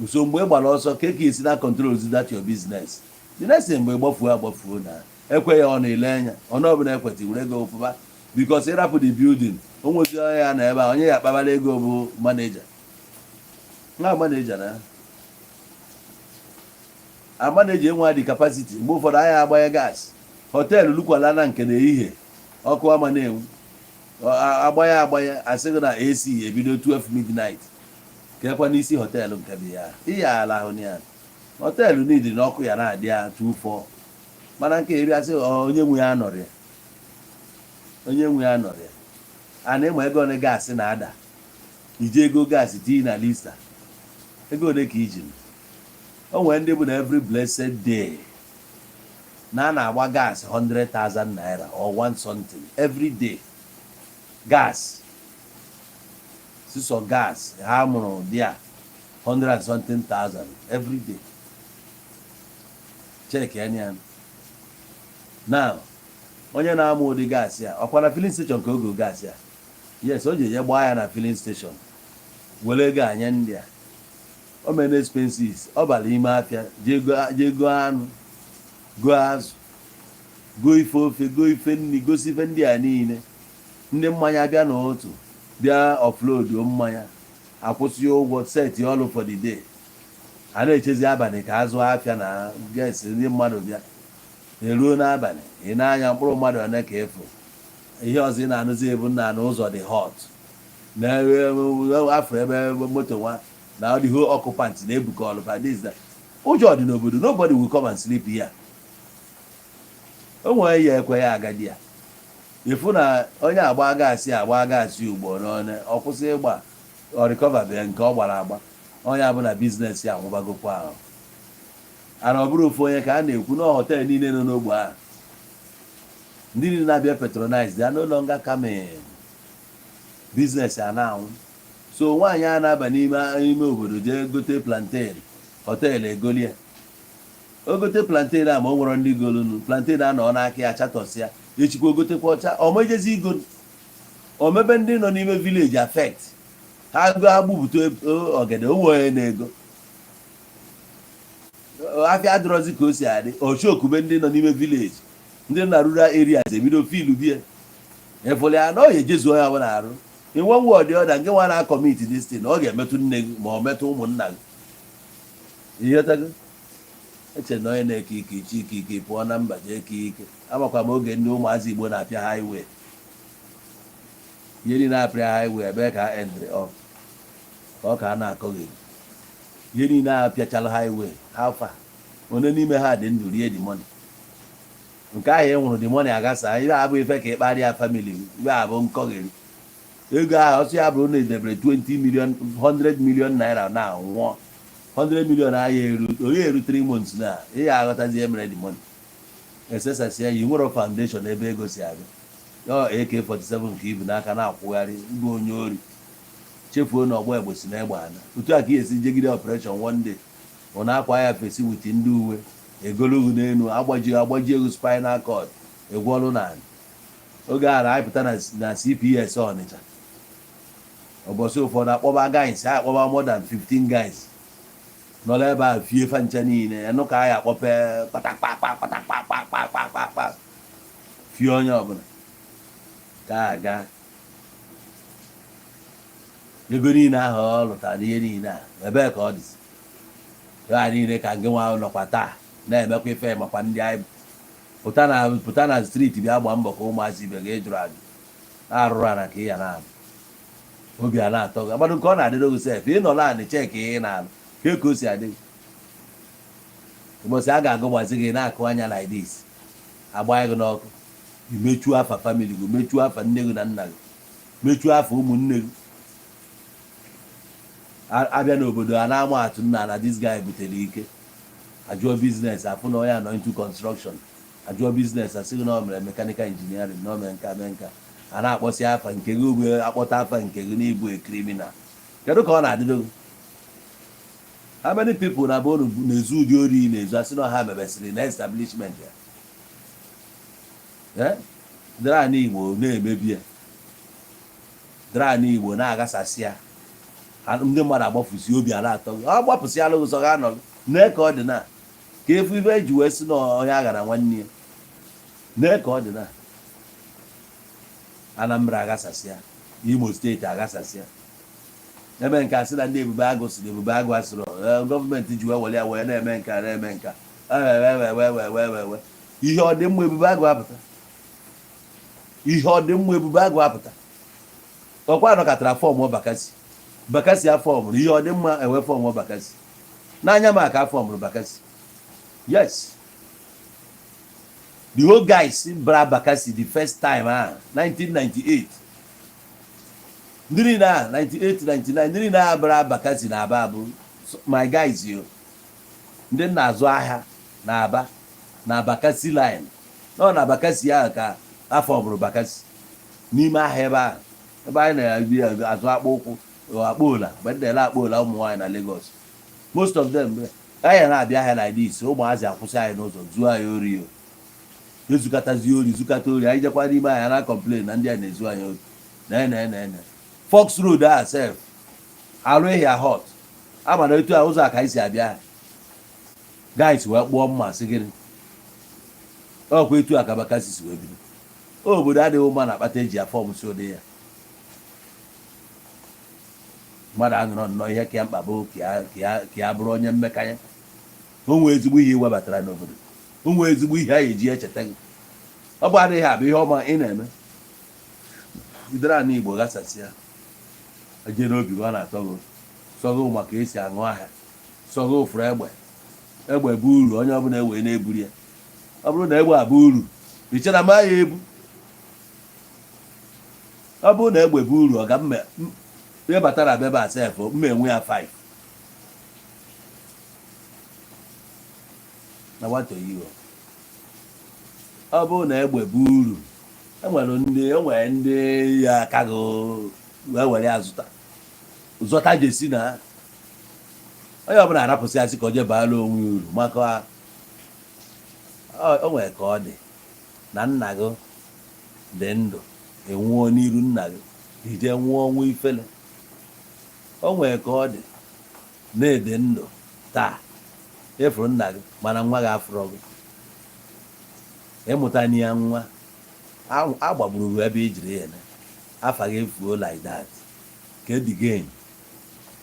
nso mgbe ị gbara ọsọ ka esi na control that your business the next thing mgbe agbafuo na ekwe ya ọ na-ele anya ọnụ ọbụla ekweta were ego ụfụba because ịrapụ the building o nwezi onye ya na ebe a onye ya akpabara ego bụ maneja na maneja enwe dị capacity mgbe ụfọdụ anya agbanye gas họteelụ lukwala na nke n'ehihie ọkụ ama na-enwu agbanye asịghị na AC ebido 12 midnight ka ekwa n'isi họteelụ nke bụ ya ihe ala ahụ ya họteelụ niile na ọkụ ya na-adị ya 24 mana nke eri asị onye nwe ya nọrịa a na-enwe ego ole gaasị na-ada iji ego gaasị tinye na lista ego ole ka iji o nwere ndị bụ na every blessed day na a na-agba gas 100,000 naira or 1 something every day gas sisọ gas ha mụrụ dị a 100 and something thousand every day check anya now onye na-amụ ụdị gas ya ọkwa na filling station ka ogo gas ya yes o ji eje gbaa ya na filling station were ego anya ndị a o mere expenses ọ bara ime afịa jee go anụ go azụ go ife ofe go ife nri gosi ife ndị a niile ndị mmanya bịa n'otu bịa offload mmanya akwụsị ụgwọ set ọlụ for the day a na-echezi abalị ka azụ afịa na gas ndị mmadụ bịa eruo n'abalị ị na-anya mkpụrụ mmadụ one ka efu ihe ọzọ ị na-anụzi ebu nna n'ụzọ dị hot na afọ ebe moto nwa na ọ dịghị occupant na-ebuka ọlụpa this that ụjọ dị n'obodo nobody will come and sleep here o nwere ya ekwe ya agadi ya ịfụ na onye agba gaasị ugbo n'one ọ kwụsị ịgba ọ recover bịa nke ọ gbara agba onye abụ na biznes ya anwụbagokwa ahụ ana ọ bụrụ ofu onye ka a na-ekwu na họteelụ niile nọ n'ogbe ahụ ndị niile na-abịa patronize they are no longer coming biznes a na-anwụ so nwaanyị a na-aba n'ime obodo jee gote plantain họteelụ egolie o gote plantain a ma o nwere ndị golunu plantain a nọ n'aka ya chatọsịa echikwa ogotekwa ọcha omejezi igo omebe ndị nọ n'ime village affect ha gbupụta ogede onwe onye na-ego afịa adịrọzi ka o si adị ochiokube ndị nọ n'ime village ndị na rural areas ebido filu bie efole ya na ọ ga-ejezuo ya bụ na arụ inwe nwa ọdị ọda nke nwa na-akọmiti destin ọ ga-emetụ nne gị ma ọ metụ ụmụnna gị ihetago eche na onye na-eke ike iche ike pụọ na mba jee eke ike amakwa m oge ndị ụmụazị Igbo na-apịa highway ihe niile na-apịa highway ebe ka ha endri ọ ka ọ ka a na-akọghị ihe niile na-apịachala highway alfa onye n'ime ha dị ndụ rie the money nke ahụ e nwụrụ the money agasa ihe abụ ife ka ịkparịa family ibe abụ nkọgheri ego ahụ ọsọ ya bụrụ na edebere 20 million 100 million naira na nwụọ 100 million ahịa onye eru 3 months na ihe aghọtazi emere the money esesasi ya yi nwere foundation ebe ego si abịa AK-47 nke ibu n'aka na-akwụgharị bụ onye ori chefuo na ọgbọ egbe si na egbe ana otu a ka esi jegide operation one day ọ na-akwa ya fesi wit ndị uwe egologu n'elu agbaji ego spinal cord egwọlụ na oge a na-apụta na CPS Ọnịcha ụbọchị ụfọdụ akpọba guys a akpọba more than 15 guys nọ ebe a fie fa ncha niile ya nụ ka a ya akpọpe kpatakpakpakpakpakpakpakpakpakpa fie onye ọbụla ka aga ego niile ahụ ọ lụtara ihe niile a ebe ka ọ dịzi ya niile ka ngị nwa nọkwa taa na-emekwa ife makwa ndị anyị pụta na streeti bịa gba mbọ ka ụmụazị ibe ga ejụrụ ajụ na-arụrụ ana ka ị ya na-alụ obi a na-atọ gị agbado nke ọ na-adịdo gị sef ị nọ naanị cheki ị na-alụ ka o si adị ụbọchị a ga-agụ gbazi gị na-akụ anya like this agba gị n'ọkụ imechuo afa famili gị mechuo afa nne gị na nna gị mechuo afa ụmụnne gị abịa n'obodo a na-ama atụ nna na this guy butere ike ajụọ biznes afụ na onye anọ into construction ajụọ biznes asị gị na ọ mere mechanical engineering na o mere nka mee nka a na-akpọsị afa nke gị ogbe akpọta afa nke gị na-ebu criminal kedu ka ọ na-adịdo gị how many people na bụ na-ezu ụdị ori na-ezu asị na ha mebesịrị na establishment ya dara n'Igbo na-emebi ya dara n'Igbo na-agasasị ya ndị mmadụ agbafusi obi a na-atọ gị ọ gbapụsịala ụzọ ga anọ nee ka ọ dị na ka efu ibe eji wee sị na onye aghara nwanne ya nee ka ọ dị na Anambra agasasịa Imo steeti agasasịa ebe nke asị na ndị Ebube Agụ sịrị Ebube Agụ asịrị gọọmenti ji wee were ya wee na-eme nka na-eme nka we ihe ọ dị mma Ebube Agụ apụta ihe ọ dị mma Ebube Agụ apụta ọkwa nọkọtara fọm Bakasị afọmụrụ ihe ọ dị mma enwe fọm Bakasị n'anya m aka afọmụrụ Bakasị yes the whole guys bra Bakasị the first time 1998 ndị niile 98 99 ndị niile bra Bakasị na Aba bụ my guys yo ndị na-azụ ahịa na Aba na Bakasị line nọ na Bakasị ahụ ka afọmụrụ Bakasị n'ime ahịa ebe anyị na-azụ akpụ ụkwụ akpola mgbe ndị ele akpola ụmụ nwaanyị na Lagos most of them anyị na-abịa ahịa like this ụmụazị akwụsị anyị n'ụzọ zuo anyị ori ezukatazi ori zukata ori anyị jekwa n'ime anyị na complain na ndị anyị na-ezu anyị ori na Fox Road a sef arụ ehia hot ama na etu a ụzọ a ka anyị si abịa guys wee kpụọ mma sị gịnị ọkwa etu a ka Bakasị si wee bido obodo adịghị mma na-akpata eji afọm si ụdị ya mmadụ anụrụ nnọọ ihe ka ya mkpa bụ ka ya bụrụ onye mmekanya onwe ezigbo ihe iwebatara n'obodo onwe ezigbo ihe a eji echeta gị ọ bụ adịghị abụ ihe ọma ị na-eme bidoro n'Igbo ghasasịa eje n'obi gị ọ na-atọ gị sọgụ maka esi aṅụ ahịa sọgụ ụfụrụ egbe bụ uru onye ọbụla ewee na-eburu ya ọ bụrụ na egbe abụ uru ichera ma ya ebu ọ bụrụ na egbe bụ uru ọ ga ihe batara bebe asef mma enwe ya 5 na nwata oyibo ọ bụrụ na egbe bụ uru enwere ndị ya akaghị wee were ya zụta jesi na onye ọbụla arapụsị asị ka o je baala onwe uru maka o nwere ka ọ dị na nna gị dị ndụ enwụọ n'iru nna gị ije nwụọ ọnwụ ifele o nwere ka ọ dị na-ede ndụ taa efuru nna gị mana nwa gị afụrọ gị ịmụta ya nwa agbagburu ebe ijiri ya na afa gị efuo like that kedu gain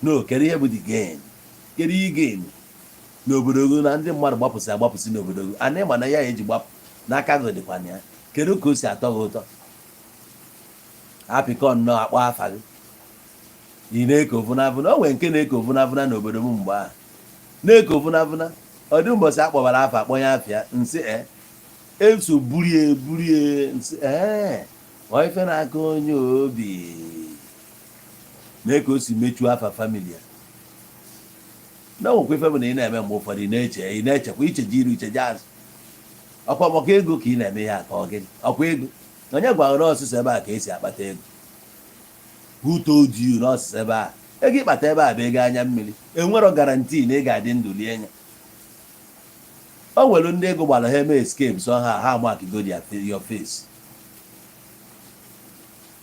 no kedu ihe bụ the gain kedu ihe gain n'obodo gị na ndị mmadụ agbapụsị n'obodo gị ana ịma na ya eji gbapụ n'aka gị dịkwa na ya kedu ka o si atọ gị ụtọ apịkọ nnọọ akpọ afa gị ị na-eko vụnavụna o nwere nke na-eko vụnavụna n'obodo m mgbe ahụ na-eko vụnavụna ọ dị mbọsị akpọbara afa akpọnye afịa nsị eso burie nsị ife na-aka onye obi mee ka o si mechuo afa famili ya na nwekwa ife bụ na ị na-eme mgbe ụfọdụ ị na-echekwa icheje iru icheje azụ ọkwa maka ego ka ị na-eme ya ka ọ gịnị ọkwa ego onye gwara n'ọsụsụ ebe a ka esi akpata ego who told you n'ọsụsụ ebe a ego ịkpata ebe a bụ ego anya mmiri enwero garanti na ị ga-adị ndụ lie anya o nwere ndị ego gbara ha eme escape so ha amakigo your face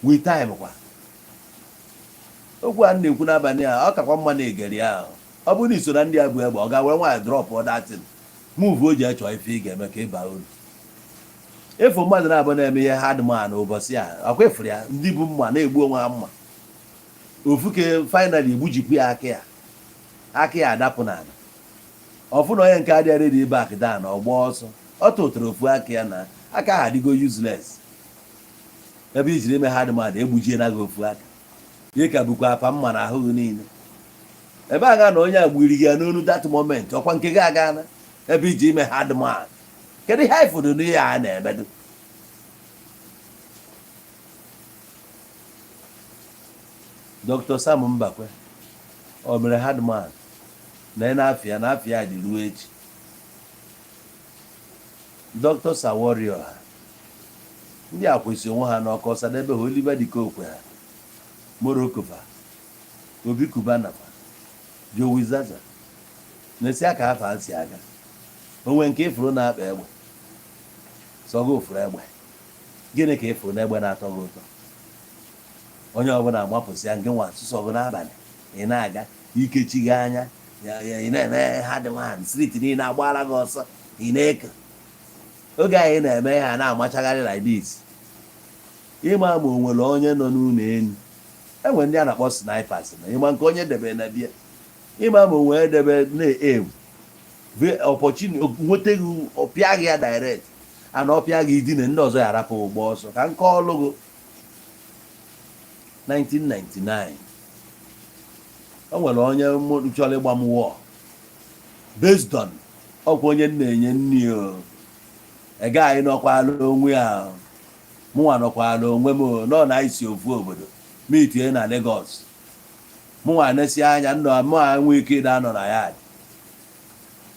with time kwa okwu a na-ekwu n'abalị a ọ kakwa mma na-egeri ahụ ọ bụrụ na iso na ndị a bụ egbe ọ ga-were nwaanyị drọp datin move o ji achọ ife ị ga-eme ka ịba uru efu mmadụ na-abụ na-eme ihe hardman ụbọchị a ọkwa efuru ya ndị bụ mma na-egbu onwe ha mma ofuke finally gbujipụ ya aka ya adapụ n'ala ọfụ na onye nke adịghị ready back down ọgba ọsọ ọ tụtara ofu aka ya na aka ha adịgo useless ebe ijiri eme hardman egbujie na gị ofu aka ihe ka bụkwa apa mma na ahụ gị niile ebe a ga na onye a gbiri gị ya n'onu that moment ọkwa nke gị aga na ebe iji ime hardman kedu ihe anyị fụrụ n'ihe a na-emedo Dr. Sam Mbakwe o mere hardman na n'afịa dị ruo echi Dr. Saworio ha ndị a kwesị onwe ha n'ọkọ Sadebe ha Oliver Dikokwe ha Morokova Obi Kubanafa Joe Zaza na-esi aka afọ asị aga onwe nke ifuru na-akpa egbe sọgo ofuru egbe gịnị ka ifuru na egbe na-atọ gị ụtọ onye ọbụla agbapụsị ya nke nwa asụsụ ọgụ n'abalị ị na-aga ikechi gị anya ị na-eme hardman street niile agbaala gị ọsọ ị na-eke oge anyị na-eme ha na-amachagharị like this ịma ma o nwere onye nọ n'ụlọ elu enwere ndị a na-akpọ snipers na ịma nke onye debe na bịa ịma ma o nwere debe na-ewu opportunity nweta gị ọpịa gị ya direct ana ọpịa gị idine ndị ọzọ ya arapụ ụgbọ ọsọ ka nke ọlụ gị 1999 o nwere onye chọrọ ịgba m wọọ based on ọkwa onye na-enye nri ega anyị nọkwala onwe ya mụnwa nọkwala onwe m nọ na isi ofu obodo mitie na Lagos mụnwa na-esi anya nọ mụnwa nwee ike ịda nọ na ya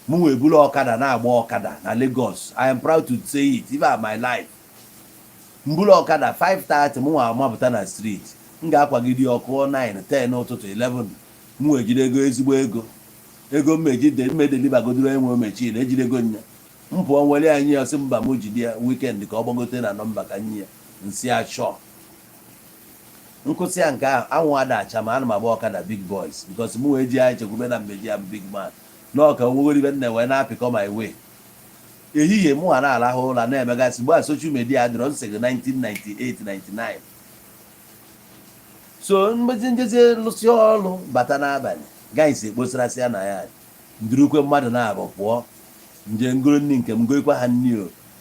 mụ wee buru ọkada na-agba ọkada na Lagos. I am proud to say it even my life. Mburu ọkada 5:30 mụ nwa amapụta na street m ga-akwagide ọkụ 9 10 n'ụtụtụ 11 mụ wee jide ego ezigbo ego mmedelibagodoro enwe mechi na ejidego nya m pụọ nwere anyị ya sị mba m jide ya weekend ka ọ gbagote na nọmba ka nye ya nsị achọ nkụsị ya nke ahụ anwụ ada acha ma ana m agba ọkada big boys because mụ wee ji anyị chekwube na mbeji ya big man n'ọka nwegoribe nne wee na-apịkọ my way ehihie mụ ha na-alahụ ụra na-emegasị mgbe a social media dịrọ nsị gị 1998-99 so mmezi njezi lụsị ọrụ bata n'abalị gaghịsi ekposarasị ya na ya ndurukwe mmadụ na-abụ pụọ nje ngoro nni nke m goikwa ha nni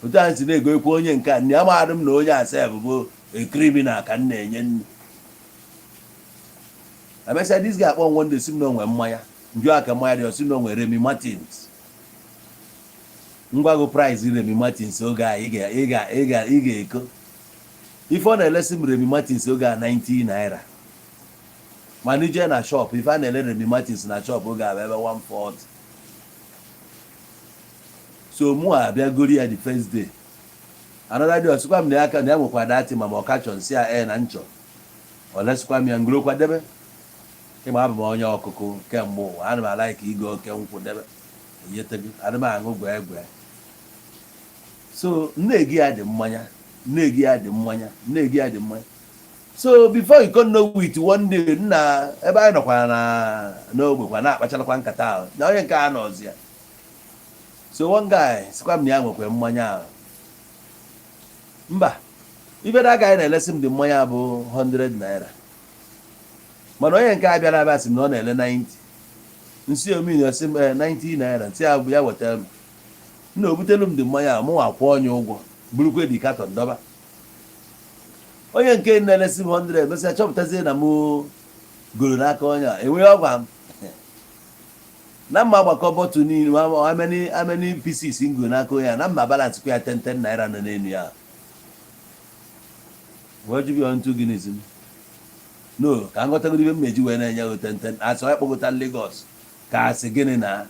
otu anyị si na-egoikwa onye nke a nni amaghadị m na onye asa bụ criminal ka m na-enye nni emesịa dis ga-akpọ nwe ndị si m na onwe mmanya njụ aka mmanya dị osi na onwe Remy Martins ngwago price Remy Martins oge a ị ga-eko ife ọ na-elesi m Remy Martins oge a 90 naira mana ije na shop ife a na-ele Remy Martins na shop oge abịa ebe 140. so mụ abịagori ya the first day another day ọsịkwa m na ya aka na ya nwekwa dati ma ọ kachọ nsị a na nchọ ọ lesịkwa m ya ngorokwa debe ịma abụ m onye ọkụkụ kemgbe ụwa ana m ala ka igo oke nkwụ debe eyetego ana m aṅụ gwee so nne-egi ya dị mmanya so before you can know it one day nna ebe anyị nọkwa n'ogbe kwa na-akpachalakwa nkata ahụ na onye nke a nọzi ya so one guy sikwa m na ya nwekwa mmanya ahụ mba ibe da guy na-elesi m dị mmanya bụ 100 naira mana onye nke a bịara abịa sị m na ọ na-ele 90 nsi omini osi m 90 naira ntị ya bụ ya wetara m nna obutelu m dị mmanya ahụ mụ akwụ onye ụgwọ burukwe dị katọn dọba onye nke na-elesi m 100 mesịa chọpụtazie na m goro n'aka onye a enweghị ọgwa m na mma agbakọ bọtụ niile ameni pieces ngo n'aka onye a na mma balance kwa ya 10 naira nọ n'elu ya wee jubi ontu gịnịzi m no ka nghọtagoro ibe mmeji wee na-enye gị 10 asị onye kpọgota Lagos ka asị gịnị na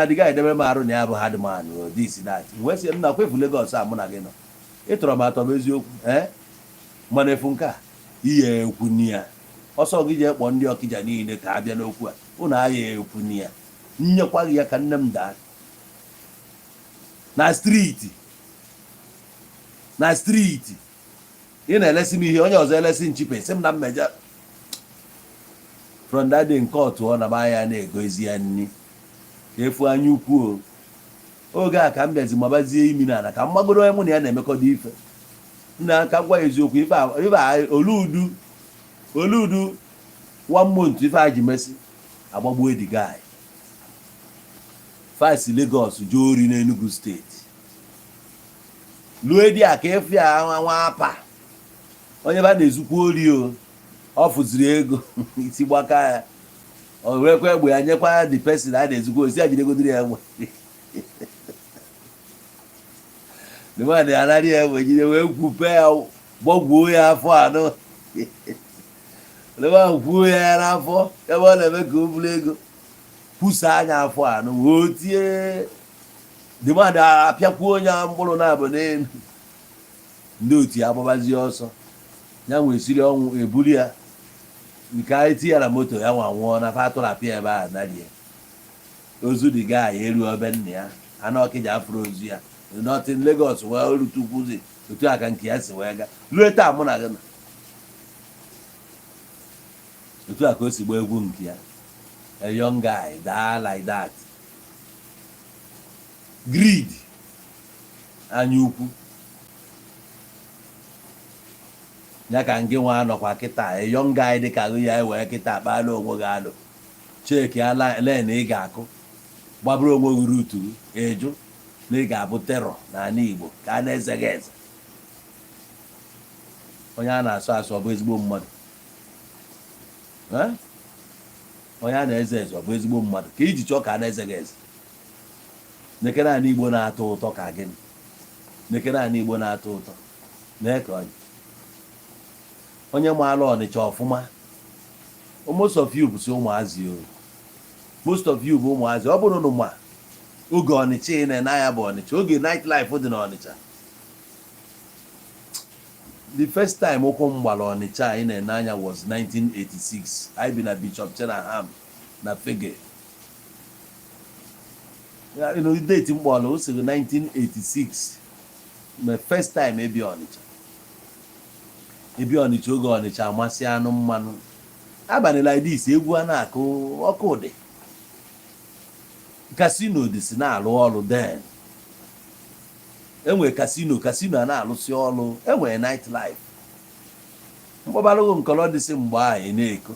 adịghị edebe m arụ na ya bụ hard man this that wee sị m na kwefu Lagos a mụ na gị nọ ịtọrọ m atọ bụ eziokwu mana efu nke a ihe ekwu ni ya ọsọ gị jee kpọọ ndị Ọkịja niile ka abịa n'okwu a ụnụ agha ekwu ni ya nyekwa gị ya ka nne m daa na streeti ị na-elesi m ihe onye ọzọ elesi nchipe sị m na mmeja from that day nke ọtụọ na maya na-egozi ya nni ka efu anya ukwu oge a ka m bịazi mabazie imi na ana ka mmagoro onye mụ na ya na-emekọdo ife nna aka gwa eziokwu ife oludu 1 month ife a ji mesị agbagbuo the guy fasi Lagos jee ori n'Enugu steeti lue di a ka efu ya nwa apa onye ba na-ezukwa ori ọ fụziri ego isi gbaka ya o werekwa egbe ya nyekwa ya the person a na-ezukwa osi a jidegodiri ya egbe the man anarị ya egbe jide wee gwupe ya gbọgwuo ya afọ anọ leba gwuo ya n'afọ ebe ọ na-eme ka o buru ego kwusa anya afọ anọ wee tie the man apịakwuo onye mkpụrụ na-abụ n'elu ndị otu ya agbabazie ọsọ ya nwee siri ọnwụ ebuli ya nke anyị tinyere moto ya nwa nwụọ na fatụrụ apịa ebe a narie ozu dị gaa ya eru obe nna ya anụ Ọkịja afụrụ ozu ya n'ọtịn Lagos wee orutukwuzi otu aka nke ya si wee gaa ruo taa mụ na gị na otu aka o si gbaa egwu nke ya a young guy daa like that greed anya ukwu ya ka ngị nwa anọkwa kịta a young guy dị ka agụ ya wee kịta akpala onwe gị alụ cheki ya len ị ga-akụ gbaburu onwe gị rutu eju na ị ga-abụ terọ n'ala Igbo ka a na-eze gị eze onye a na-asọ asọ ọ bụ ezigbo mmadụ onye a na-eze eze ọ bụ ezigbo mmadụ ka iji chọọ ka a na-eze gị eze nekere ala Igbo na-atọ ụtọ ka gịnị nekere ala Igbo na-atọ ụtọ na-eke onye maala Ọnịcha ọfụma most of you bụ si ụmụazị most of you bụ ụmụazị ọ bụrụ na oge Ọnịcha ị na-anya bụ Ọnịcha oge night life dị n'Ọnịcha the first time ụkwụ m gbara Ọnịcha anyị na-anya was 1986 anyị bi na Bishop Chenaham na Fege date m gbara o siri 1986 my first time ebi Ọnịcha oge Ọnịcha amasị anụ mmanụ abalị like this egwu a na-akụ ọkụ dị kasino dị si na-alụ ọrụ den enwere kasino a na-alụsị ọrụ enwere night life mkpọbalụghị nkọrọ dị si mgbe ahụ na-eko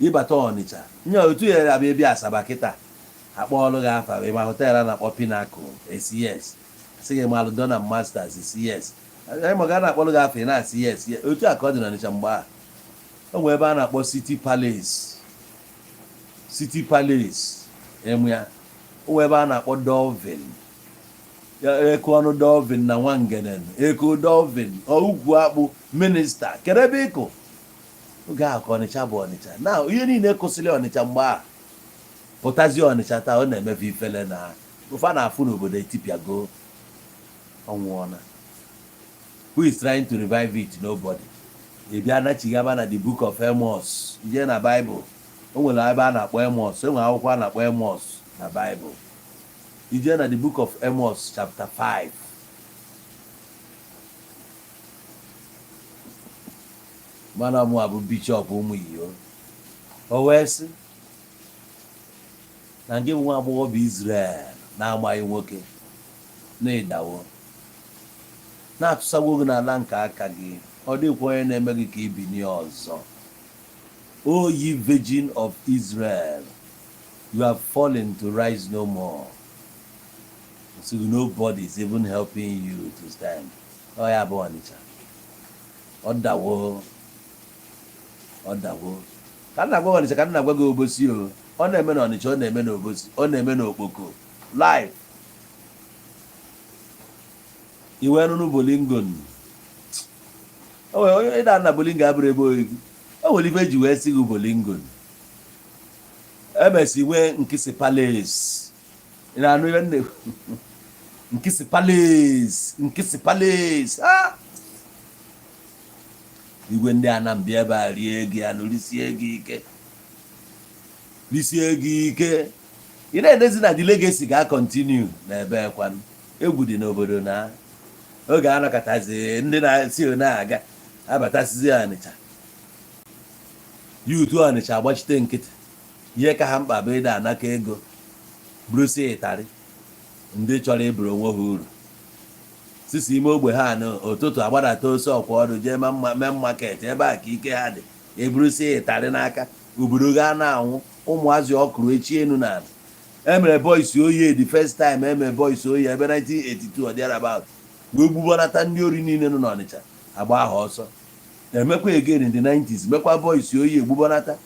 ịbata Ọnịcha nye otu ya abịa ebi Asaba kịta akpọ ọrụ gị afa ma họteelụ a na-akpọ Pinnacle ACS sị gị malụ Dona Masters ACS anyị ma ga na-akpọrọ gị afọ ị na-asị yes otu a ka ọ dị n'Ọnịcha mgbe a o nwere ebe a na-akpọ City Palace emu ya o nwere ebe a na-akpọ Dolphin eko ọnụ Dolphin na Nwangenen eko Dolphin ugwu akpụ minista kere ebe ịkụ oge ahụ ka Ọnịcha bụ Ọnịcha na ihe niile kwụsịrị Ọnịcha mgbe a pụtazi Ọnịcha taa ọ na-emefe ifele na ofe a na-afụ n'obodo etipiago ọnwụọna. Who is trying to revive it? Nobody. Ị bịa nachighaba na the book of Amos jee na Bible o nwere ebe a na-akpọ Amos, enwere akwụkwọ a na-akpọ Amos na Bible. Ije na the book of Amos chapter 5 mana mụ abụ bishọp ụmụ iyo o wee sị na nke nwa agbọghọ bụ Israel na-amaghị nwoke na-ịdawo na-atụsago gị n'ala nke aka gị, ọ dịkwa onye na-eme gị ka ibinie ọzọ. O ye virgin of Israel, you have fallen to rise no more. So nobody is even helping you to stand. Oh ya bụ Ọnịcha. Ọ dawo ka nna gwa Ọnịcha ka nna gwa gị Obosi o. Ọ na-eme na Ọnịcha, ọ na-eme na Obosi, ọ na-eme na Okpoko live. Iwe nụnụ Bolingon onye ịda na Bolingo abụrụ ebe oyibo o nwere ife eji wee si gị Bolingon. Emesi nwee Nkịsị Palace ị na-anụ ihe nne Nkịsị Palace igwe ndị Anambra ebe a rie gị anụ risie gị ike ị na-edezi na the legacy ga-continue na ebe ekwanụ egwu dị n'obodo na oge anọkọtazi ndị na-esi na-aga abatasizi Ọnịcha yutu Ọnịcha agbachite nkịtị ihe ka ha mkpa bụ ịda anaka ego bụrụsi ịtarị ndị chọrọ ịbụrụ onwe ha uru sisi ime ogbe ha n'ụtụtụ agbadata ose ọkwa ọrụ jee mee market ebe a ka ike ha dị eburusi ịtarị n'aka obodo ga na-anwụ ụmụazị ọkụrụ echi enu na emere boys oye the first time emere boys oye ebe 1982 or thereabout wee gbubonata ndị ori niile nọ n'Ọnịcha agba aha ọsọ emekwa again in the 90s mekwa boys oye gbubonata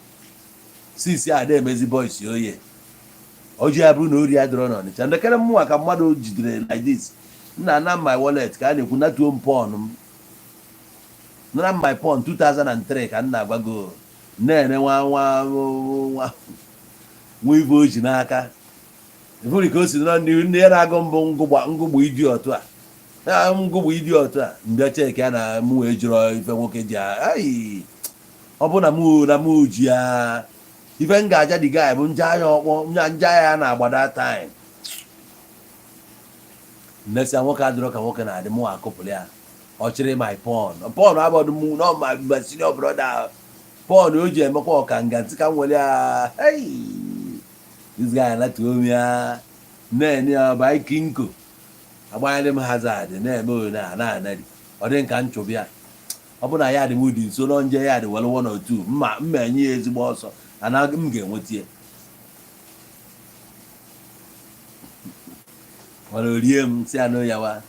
sisi ada emezi boys oye oji ya bụrụ na ori adịrọ n'Ọnịcha ndekere mmụọ ka mmadụ jidere like this nna na my wallet ka a na-ekwu natuo m pọn m na my pọn 2003 ka nna agwago na-ene nwa ibe o ji n'aka ifuri ka o si nọ n'ihu ndị ya na-agụ mbụ ngụgbu idiọtụ a mbịa cheki a na mụ wee jụrụ ife nwoke ji ayi ọ bụ na mụ ji ya ife m ga-aja dị gaa bụ nja ya na-agbada time nnesi nwoke adịrọ ka nwoke na-adị mụ akụpụrụ ya ọ chịrị my pọn abọdụ mụ nọ ma senior brother pọn o ji emekwa ọkanga ntị ka m nwere ya this guy latuo ya nne ya baikinko agbanyere m hazard na-eme ona na-anari ọ dị nka nchụbịa ọ bụ na ya dị m dị nso nọ nje ya dị were 1 or 2 mma enye ya ezigbo ọsọ ana m ga-enweta ya were orie m si anụ ya wa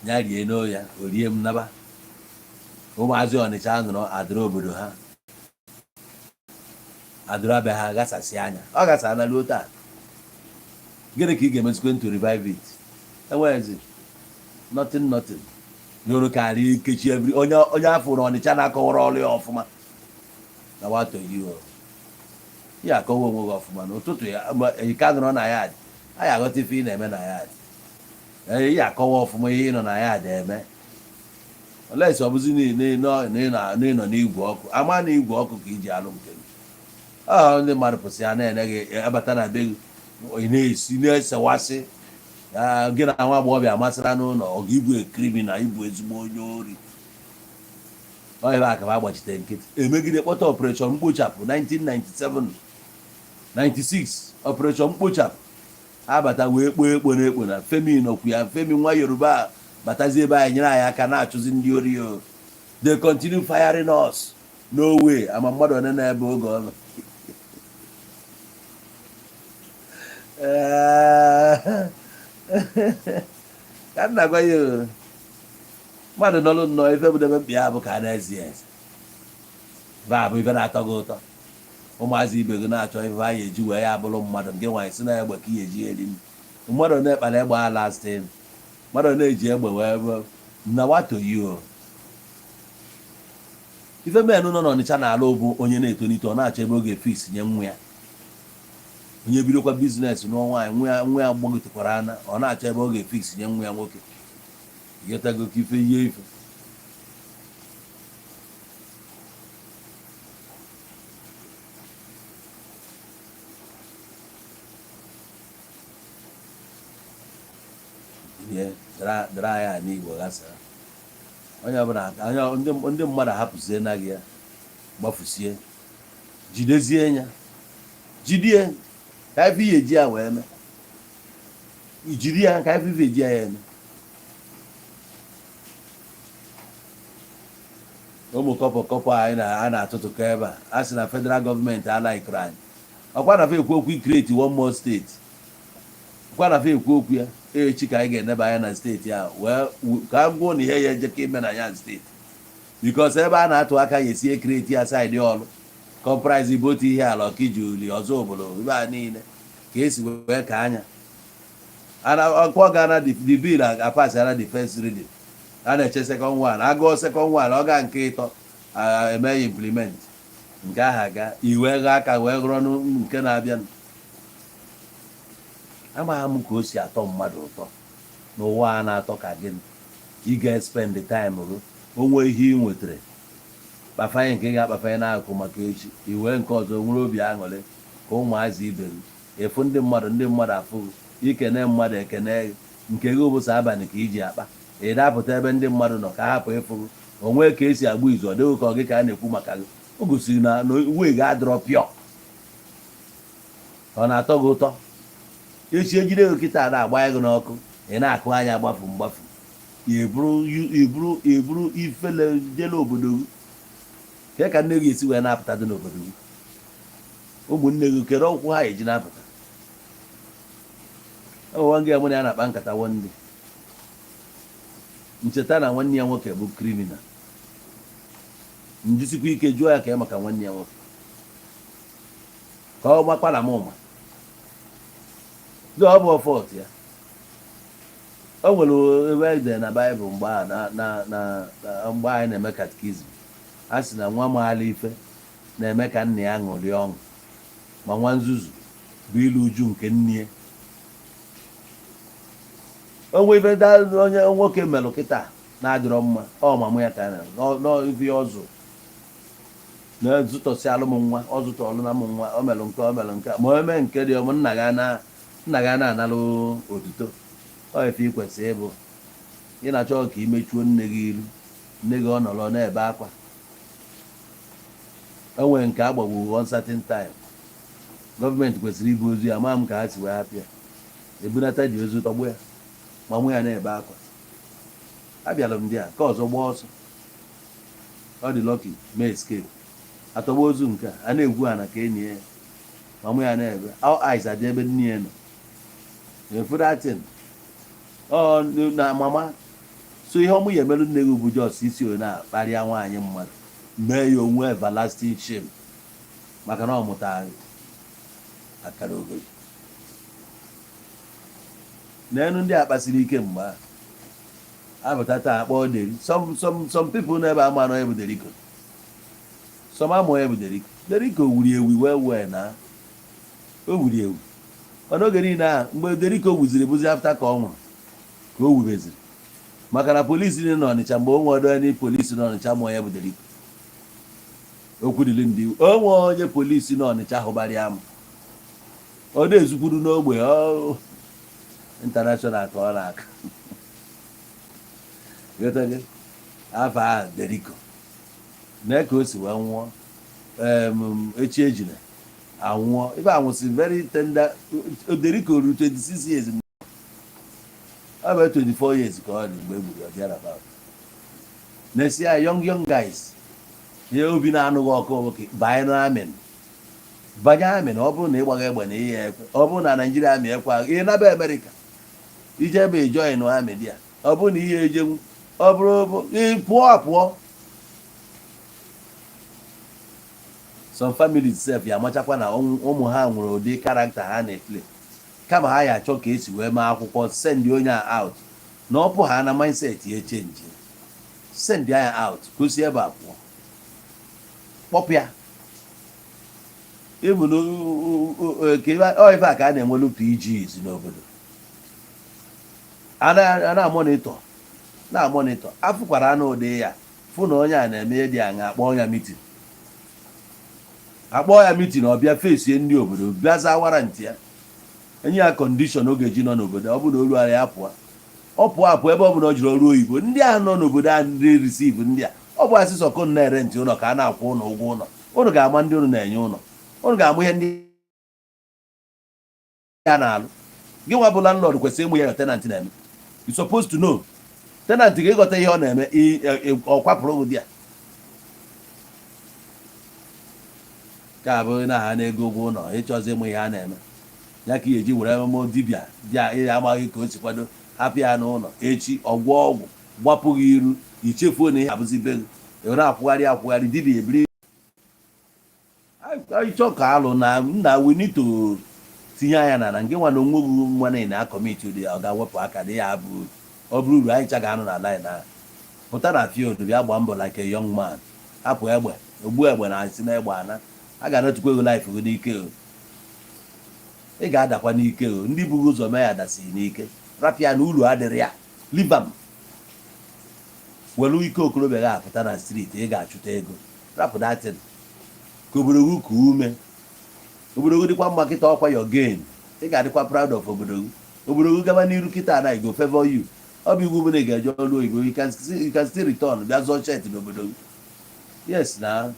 ya rie n'oya orie m naba ụmụazị Ọnịcha anụrụ adịrị obodo ha adịrị abịa ha gasasị anya ọ gasa analuo taa gịnị ka ị ga-emezikwe to revive it? Enwezi nothing n'oru karịa ikechi onye afọ na Ọnịcha na-akọwara ọrụ ya ọfụma na wato ya akọwa onwe gị ọfụma n'ụtụtụ ya ka nọrọ na ya dị anyị aghọta ife ị na-eme na ya dị ya akọwa ọfụma ihe ị nọ na ya dị eme olesi ọ bụzi niile n'ịnọ n'igwe ọkụ ama na igwe ọkụ ka iji alụ nke gị ndị mmadụ pụsị ya na-ene gị abata na be gị ị na-esi na-esewasị gị na nwa agbọghọbịa amasịra n'ụlọ ọgụ ibu ekirimi na ibu ezigbo onye ori ebe a ka ha gbachite nkịtị emegide kpọta ọpụreshọn mkpochapụ 1997 96 ọpụreshọn mkpochapụ abata wee kpoo ekpo na Femi nọkwu ya Femi nwa Yoruba batazi ebe anyị nyere anyị aka na-achụzi ndị ori o they continue firing us no way ama mmadụ one na ebe oge ọnụ ka nna gwa ya mmadụ nọlụ nnọọ ife bụ debe mkpi ya bụ ka a na-ezi eze bụ ife na-atọ gị ụtọ ụmụazị ibe gị na-achọ ife anyị eji wee ya abụrụ mmadụ nke nwaanyị si na egbe ka ihe eji eri mmadụ na-ekpara egbe ha lastin mmadụ na-eji egbe wee na watoyi o ife menụ nọ n'Ọnịcha na-ala bụ onye na-etonite ọ na-achọ ebe ọ ga-efis nye nwa ya, onye bidokwa biznes n'ọnwa nwa ya gbagotekwara ana ọ na-achọ ebe ọ ga-efis nye nwa ya nwoke, ịghọtago ka ife ihe ife dara ya n'Igbo ghasara onye ọbụla ndị mmadụ ahapụzie na gị ya gbafusie jidezie ya jidie ka ife ihe eji ya wee mee ijiri ya ka ife eji ya eme ụmụ kọpọ anyị a na-atụtụkọ ebe a sị na federal gọọmenti anaghịkọrọ anyị ọkwa na fe ekwu okwu ikreti one more steeti ọkwa na fe ekwu okwu ya echi ka anyị ga-eneba anya na steeti a wee ka m gwuo na ihe ya eje ka ime na ya steeti bikos ebe a na-atụ aka ya esi ekreti ya saịdị ọlụ kọmpraịz bụ otu ihe ala ọkiji uli ọzọ obodo ebe a niile ka esi wee ka anya ọkwa gana the bill apasịara the first reading a na-eche second one agụọ second one ọ ga nke ịtọ emeghị implement nke ahụ aga iwe gha aka wee gụrụ nke na-abịa amaghị m ka o si atọ mmadụ ụtọ n'ụwa a na-atọ ka gịnị ị ga-spend time gị onwe ihe ị nwetara kpafanye nke ị ga-akpafanye n'akụkụ maka echi iwe nke ọzọ nwere obi aṅụrị ka ụmụazị ibe gị efu ndị mmadụ afụghị ikene mmadụ ekene nke gị ụbụsọ abalị ka iji akpa ị dapụta ebe ndị mmadụ nọ ka hapụ ịfụghị onwe ka esi agba izu ọ dịghị ka ọ gị ka a na-ekwu maka gị o gosiri na uwe ga-adọrọ pịọ ọ na-atọ gị ụtọ echi ejide gị kịta na-agba gị n'ọkụ ị na-akụ anya gbafu mgbafu eburu ifele jele obodo gị ke ka nne gị esi wee na-apụta dị n'obodo gị ụmụnne gị kere ọkwụ ha eji na-apụta ọwa gị amụ na ya na-akpa nkata wonde ncheta na nwanne ya nwoke bụ kriminal njisikwa ike jụọ ya ka ya maka nwanne ya nwoke ka ọ gbakwa na mụma dị ọ bụ ọfọt ya o nwere ebe ede na baịbụl mgbe anyị na-eme katikizm a sị na nwa maala ife na-eme ka nna ya ṅụrịa ọṅụ ma nwa nzuzu bụ ilu uju nke nne onwe ife onye nwoke melụ kịta na-adịrọ mma ọ mamụ ya ka n'ife ọzụ na-ezụtọsi alụm nwa ọ zụtọlụ na m nwa o melụ nke ma o mee nke dị ọmụ nna gị na-analụ otuto ọ ife ikwesị ịbụ ị na-achọ ka imechuo nne gị ilu nne gị ọ nọrọ na-ebe akwa enwere nke agbagbu one certain time gọọmenti kwesịrị ibu ozu ya ma m ka ha si wee hapụ ya ebunata ji ozu tọgbu ya ma nwe ya na-ebe akwa abịalụ m ndị a ka ọzọ gbaa ọsọ ọ dị lọki mee escape atọgbu ozu nke a na-egwu ana ka enyi ya ma nwe ya na-ebe eyes adị ebe nne ya nọ efuratin na mama so ihe ọmụ ya emerụ nne gị bụ jos isi o na-akparịa nwaanyị mmadụ mee ya onwe everlasting shame maka na ọ mụta akara ogogo n'elu ndị a kpasiri ike mgbe a apụta taa akpọ deri some people n'ebe ama anọ ya bụ deriko some amụ ya bụ deriko wuri ewu wee na o wuri ewu mana oge niile a mgbe deriko wuziri bụzi afta ka ọ nwụrụ ka o wubeziri maka na polisi dị n'Ọnịcha mgbe o nwere onye polisi n'Ọnịcha mụọ ya bụ deriko okwu dịrị ndị onwe onye polisi n'Ọnịcha hụbara ya m ọ na-ezukwuru n'ogbe international ka ọ na-aka afọ a deriko na ka o si wee nwụọ echi ejina anwụọ ife anwụsị very tender deriko ruru 26 years ọ bụ 24 years ka ọ dị mgbe egburu ya bịara na-esi ya young guys ihe obi na-anụghị ọkụ nwoke banye amị na ọ bụrụ na ịgbaga egbe na ihe ekwe ọ bụrụ na Naijiria amị ekwe ahụ ihe naba Amerịka ije ebe join amị dị ya ọ bụrụ na ihe ejenwu ọ bụrụ pụọ some families sef ya amachakwa na ụmụ ha nwere ụdị karakta ha na-ekle kama ha ya achọ ka esi wee mee akwụkwọ send onye a out na ọ pụ ha na mindset ya echenji send ya out gosi ebe a pụọ kpọpụ ya ịbụ ife a ka a na-enwelu PGs n'obodo a na-amonitọ afụkwara anụ ụdị ya fụ na onye a na-eme dị aṅa akpọọ ya mitin ọbịa fesie ndị obodo bịa zaa warantị ya enye ya kọndishọn oge ji nọ n'obodo ọ bụ na olu ara ya pụọ ọ pụọ apụ ebe ọ bụla ọ jiri ọrụ oyibo ndị a nọ n'obodo a ndị risiv ndị a ọ bụ asịsọ kon na-ere ntị ụlọ ka a na-akwụ ụlọ ụgwọ ụlọ ụnụ ga-ama ndị ụnụ na-enye ụlọ ụnụ ga-amụ ihe ndị ya na-alụ gị nwa bụ landlord kwesịrị ịmụ ya tenant na-eme you supposed to know tenant ga-ịghọta ihe ọ na-eme ọ kwapụrụ ụdị a ka abụghị na ha na-ego ụgwọ ụlọ ịchọzi ịmụ ihe ha na-eme ya ka ị ga-eji were ememe dibịa dị amaghị ka o si kwado hapụ ya n'ụlọ echi ọgwụ ọgwụ gbapụghị iru ichefuo na ihe abụzi be gị ewere akwụgharị dibịa ebiri ịchọ ka alụ na we need to tinye anya na nke nwa na onwe gị nwa na kọmiti ụdị ọ ga-awepụ aka dị ya bụ ọ bụrụ uru anyị cha ga-anụ na line ahụ pụta na field bịa gbaa mbọ like a young man hapụ egbe ogbu egbe na asị na egbe ana a ga-anatukwa ego life gị n'ike ị ga-adakwa n'ike ndị bughị ụzọ mee ya dasịrị n'ike rapịa na uru adịrị ya livam welu ike okorobịa ga-apụta na striti ị ga-achụta ego rapụ datin ka obodo gị ka ume obodo gị dịkwa mma kịta ọkwa your gain ị ga-adịkwa proud of obodo gị gaba n'iru kịta na go favor you ọ bụ iwu bụ na ị ga-eje ọrụ oyibo you can still return bịa zụọ chet n'obodo gị yes na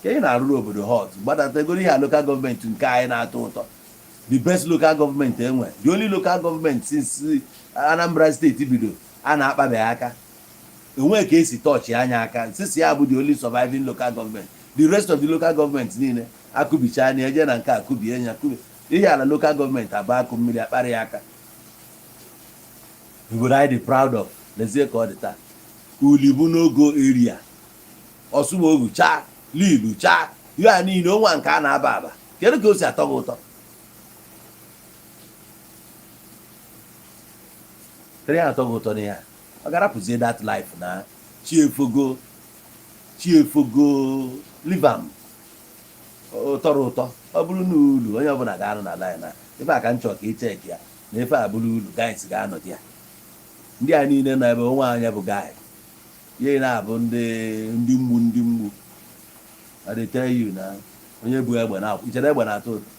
ka ị na-arụrụ obodo hot gbadata ego ihe a local gọọmenti nke anyị na-atọ ụtọ the best local government enwe the only local government since Anambra steeti bido a na-akpabeghị aka enwe ka esi tọchị anya aka since ya bụ the only surviving local government the rest of the local government niile akụbicha anya eje na nke akụbie nya ihe ala local government abụ akụ mmiri akparị ya aka obodo anyị dị proud of lezie ka ọ dị taa ulibu n'ogo area ọsụmogu chaa lilu chaa ihe a niile onwa nke a na-aba aba kedu ka o si atọ gị ụtọ atọ gị ụtọ n'ihe a ọ ga-arapụzie that life na chiefogo livam tọrọ ụtọ ọ bụrụ na ulu onye ọbụla ga-anọ na line na ife a ka m chọrọ ka icheki ya na ife a bụrụ ulu guys ga-anọ di ya ndị a niile na ebe onwe anya bụ guy ihe na-abụ ndị mgbu I dey tell you na onye bụ egbe na ichere egbe na-atọ ụtọ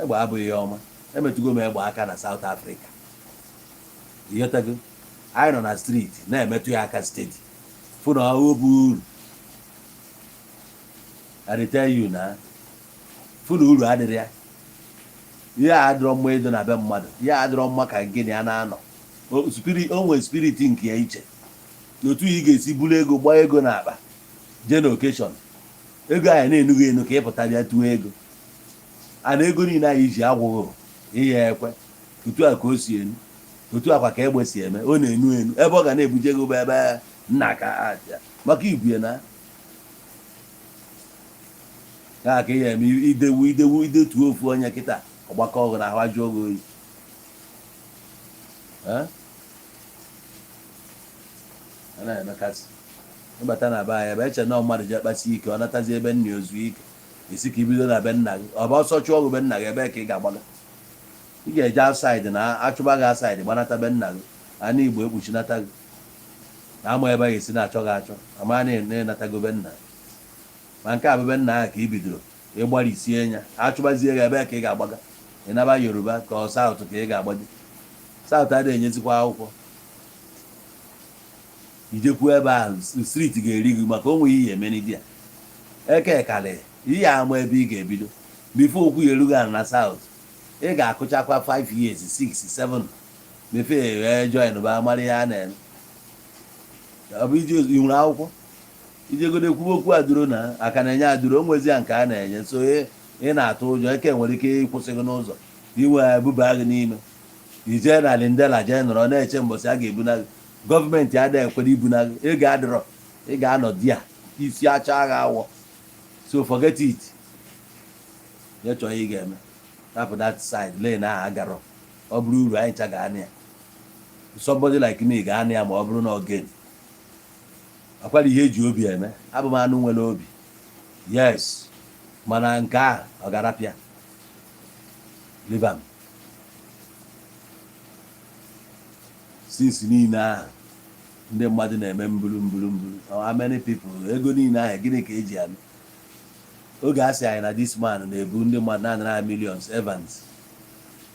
egbe abụghị ihe ọma emetụgo m egbe aka na South Africa ịghọtago anyị nọ na striti na-emetụ ya aka steeti fụ na ọ bụ uru I dey tell you na fụ na uru adịrị ya ihe a adịrọ mma ịdọ na be mmadụ ihe adịrọ mma ka gịnị ya na-anọ o nwere spiriti nke ya iche n'otu ị ga-esi buru ego gbaa ego na akpa jee na okeshọn ego anyị na-enughị enu ka ịpụta bịa tụọ ego a na ego niile anyị ji agwụghị ihe ekwe otu a ka o si enu otu akwa ka egbe si eme ọ na-enu ebe ọ ga na-ebuje ego bụ ebe nna ka aja maka ibue na ka ihe eme idetuo ofu onye kịta ọgbakọ ọgụ na ahụ ajụ oge oyi a na-emekasị ịbata na be anyị ebe eche na mmadụ ji akpasi ike ọ natazi ebe nna ozu ike esi ka ibido na be nna gị ọ bụ ọsọ chụọ ọgụ be nna gị ebe ka ị ga-agbaga ị ga-eje asaịdị na achụba gị asaịdị gbanata be nna gị ana Igbo ekpuchinata gị na ama ebe ga-esi na-achọ gị achọ ama na-enatago be nna ma nke a bụ be nna ahụ ka ị bidoro ịgbarisie ya achụbazie gị ebe ka ị ga-agbaga ịnaba Yoruba ka ọ Saụt ka ị ga-agbaji Saụt adịghị enyezikwa akwụkwọ ijekwu ebe ahụ striti ga-eri gị maka onwe ihe eme n'idi ya eke karịrị ihe ama ebe ị ga-ebido bifo okwu ya erughị ala na Saụt ị ga-akụchakwa 5 years 6 7 bifo wee join ba mara ihe a na-eme ọ bụ iji nwere akwụkwọ ijegodo kwuo okwu aduro na aka na-enye aduro onwezi ya nke a na-enye so ị na-atụ ụjọ eke nwere ike ịkwụsị gị n'ụzọ iwe ebuba gị n'ime ije na Lindela jee nọrọ na-eche mbọsị a ga-ebuna gị gọọmenti adịghị ekwere ibuna gị ego adịrọ ị ga-anọ di ya isi acha agha awọ so forget it ya chọọ ị ga-eme hapụ that side lane ahụ agarọ ọ bụrụ uru anyị cha ga-anị ya somebody like me ga-anị ya ma ọ bụrụ na ọ gain akwara ihe eji obi eme, abụ m anụ nwere obi, yes, mana nke a ọ garapịa leave am. Since niile ahụ ndị mmadụ na-eme mbulu how many people, ego niile ahụ gịnị ka eji eme? Oge a sị anyị na this man na-ebu ndị mmadụ na-ana millions, Evans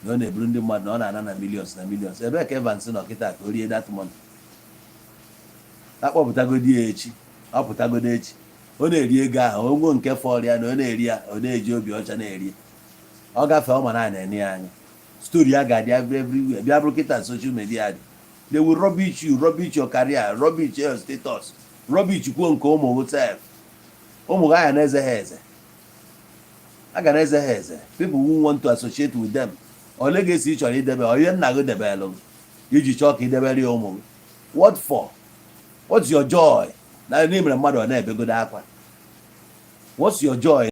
na ọ na-eburu ndị mmadụ na ọ na-ana na millions na millions. Ebee ka Evans nọ kịta ka o rie that money? Akpọpụtagodi ya echi, ọ pụtagodo echi, ọ na-eri ego ahụ, onwe nke fọrọ ya na ọ na-eri ya, ọ na-eji obi ọcha na-eri, ọ gafee ọ ma na-ene ya anya. Story ya ga-adị everywhere. Bịa bụrụ kịta social media dị, they will rubbish you, rubbish your career, rubbish your status, rubbish kwuo nke ụmụ gị sef. Ụmụ gị anya na-eze ha eze, a ga na-eze ha eze. People who want to associate with them, ọ legacy ị chọrọ idebe, onye nna gị debelụ iji chọọ ka idebere ya ụmụ gị. What for? What's your joy? Na mere mmadụ ọ na-ebegodo akwa. What's your joy?